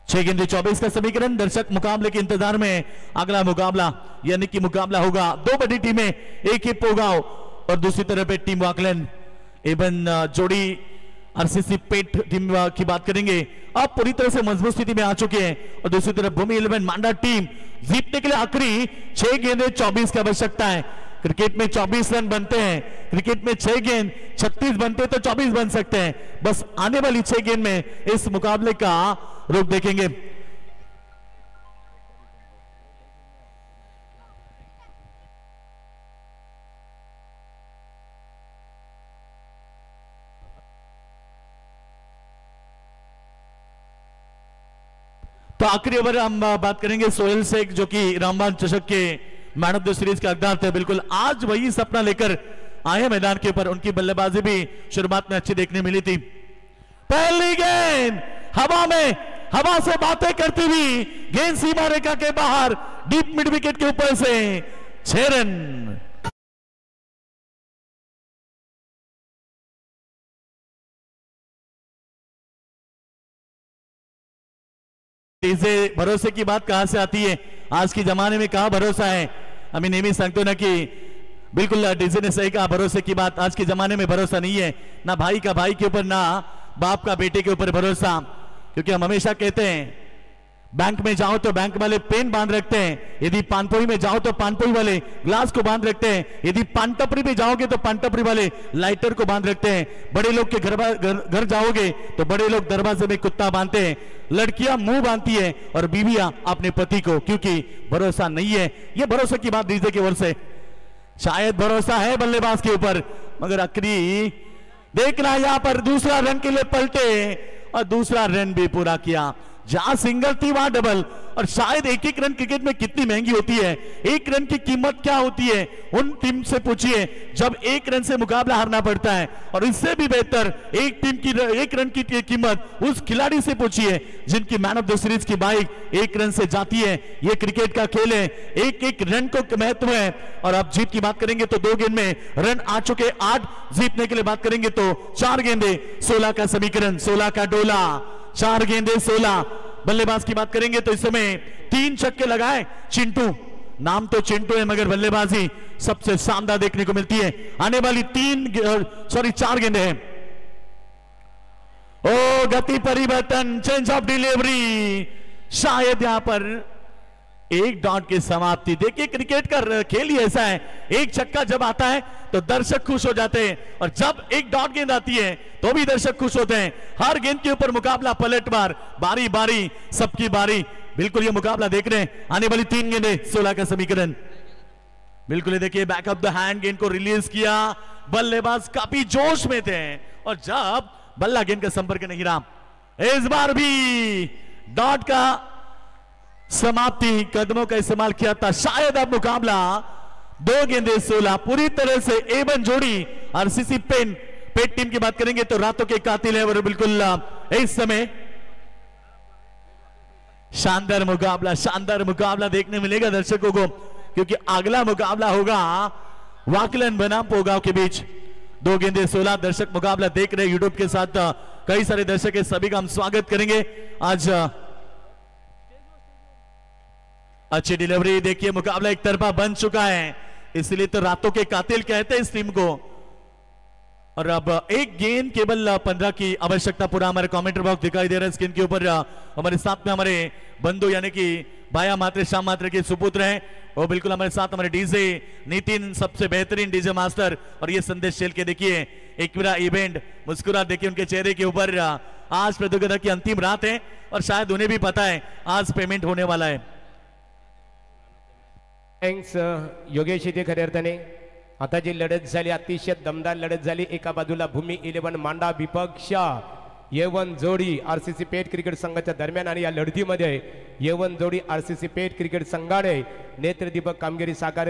6 गेंदे 24 का समीकरण। दर्शक मुकाबले के इंतजार में अगला मुकाबला, यानी कि मुकाबला होगा 2 बड़ी टीमें, एक ही पोगांव और दूसरी तरफ टीम वाकलन एवं जोड़ी आरसीसी पेट टीम की बात करेंगे। अब पूरी तरह से मजबूत स्थिति में आ चुके हैं। और दूसरी तरफ भूमि 11 मांडा टीम जीतने के लिए आखिरी 6 गेंदे 24 की आवश्यकता है। क्रिकेट में 24 रन बनते हैं, क्रिकेट में 6 गेंद 36 बनते तो 24 बन सकते हैं। बस आने वाली 6 गेंद में इस मुकाबले का रुख देखेंगे। तो आखिरी ओवर हम बात करेंगे सोहेल शेख, जो कि रामबान चषक के मैन ऑफ द सीरीज के हकदार थे। बिल्कुल आज वही सपना लेकर आए मैदान के ऊपर। उनकी बल्लेबाजी भी शुरुआत में अच्छी देखने मिली थी। पहली गेंद हवा में, हवा से बातें करती हुई गेंद सीमा रेखा के बाहर, डीप मिड विकेट के ऊपर से 6 रन। इसे भरोसे की बात कहां से आती है? आज के जमाने में कहां भरोसा है? हम नेहमी सांगतो ना कि बिल्कुल डीजे ने सही कहा, भरोसे की बात। आज के जमाने में भरोसा नहीं है, ना भाई का भाई के ऊपर, ना बाप का बेटे के ऊपर भरोसा। क्योंकि हम हमेशा कहते हैं बैंक में जाओ तो बैंक वाले पेन बांध रखते हैं, यदि पानपोई में जाओ तो पानपोई वाले ग्लास को बांध रखते हैं, यदि पानटपरी में जाओगे तो पानटपरी वाले लाइटर को बांध रखते हैं। बड़े लोग के घर जाओगे तो बड़े लोग दरवाजे में कुत्ता बांधते हैं, लड़कियां मुंह बांधती है और बीवियां अपने पति को, क्योंकि भरोसा नहीं है। यह भरोसे की बात डीजे की ओर से। शायद भरोसा है बल्लेबाज के ऊपर, मगर आखिरी देखना यहां पर दूसरा रन के लिए पलटे और दूसरा रन भी पूरा किया। जहां सिंगल थी वहां डबल। और शायद एक एक रन क्रिकेट में कितनी महंगी होती है, एक रन की कीमत क्या होती है, उन टीम से पूछिए जब एक रन से मुकाबला हारना पड़ता है। और इससे भी बेहतर एक टीम की एक रन की कीमत उस खिलाड़ी से पूछिए जिनकी मैन ऑफ द सीरीज की बाइक एक रन से जाती है। यह क्रिकेट का खेल है, एक एक रन को महत्व है। और अब जीत की बात करेंगे तो 2 गेंद में रन आ चुके 8, जीतने के लिए बात करेंगे तो 4 गेंदे 16 का समीकरण, 16 का डोला, 4 गेंदे 16। बल्लेबाज की बात करेंगे तो इस समय 3 छक्के लगाए चिंटू, नाम तो चिंटू है मगर बल्लेबाजी सबसे शानदार देखने को मिलती है। आने वाली 4 गेंदे हैं। ओ गति परिवर्तन, चेंज ऑफ डिलीवरी, शायद यहां पर एक डॉट की समाप्ति। देखिए क्रिकेट का खेल ही ऐसा है, एक छक्का जब आता है तो दर्शक खुश हो जाते हैं, और जब एक डॉट गेंद आती है तो भी दर्शक खुश होते हैं। हर गेंद के ऊपर मुकाबला, पलटवार, बारी बारी, सबकी बारी। बिल्कुल ये मुकाबला देख रहे हैं। आने वाली 3 गेंदें 16 का समीकरण। बिल्कुल देखिए बैक ऑफ द हैंड गेंद को रिलीज किया, बल्लेबाज काफी जोश में थे, और जब बल्ला गेंद का संपर्क नहीं रहा, इस बार भी डॉट का समाप्ति कदमों का इस्तेमाल किया था, शायद अब मुकाबला 2 गेंदे 16 पूरी तरह से एवन जोड़ी। आरसीसी पेट टीम की बात करेंगे तो रातों के कातिल है और बिल्कुल इस समय शानदार मुकाबला देखने मिलेगा दर्शकों को, क्योंकि अगला मुकाबला होगा वाकलन बनाम पोगांव के बीच। 2 गेंदे 16 दर्शक मुकाबला देख रहे यूट्यूब के साथ कई सारे दर्शक है, सभी का हम स्वागत करेंगे। आज अच्छी डिलीवरी देखिए, मुकाबला एक तरफा बन चुका है, इसलिए तो रातों के कातिल कहते हैं इस टीम को। और अब एक गेंद केवल 15 की आवश्यकता पूरा हमारे कमेंटर बॉक्स दिखाई दे रहा है स्क्रीन के ऊपर। हमारे साथ में हमारे बंधु यानी कि बाया मात्रे श्याम मात्रे के सुपुत्र हैं, वो बिल्कुल हमारे साथ हमारे डीजे नितिन, सबसे बेहतरीन डीजे मास्टर। और ये संदेश शेल के देखिए एकविरा इवेंट, मुस्कुरा देखिए उनके चेहरे के ऊपर। आज प्रतियोगिता की अंतिम रात है और शायद उन्हें भी पता है आज पेमेंट होने वाला है। थँक्स योगेश इथे खऱ्या अर्थाने आता जी लढत झाली अतिशय दमदार लढत झाली। एका बाजूला भूमी 11 मांडा विपक्ष येवन जोडी आरसीसी पेठ क्रिकेट संघाच्या दरम्यान, आणि या लढतीमध्ये येवन जोडी आरसीसी पेठ क्रिकेट संघाने नेत्रदीपक कामगिरी साकार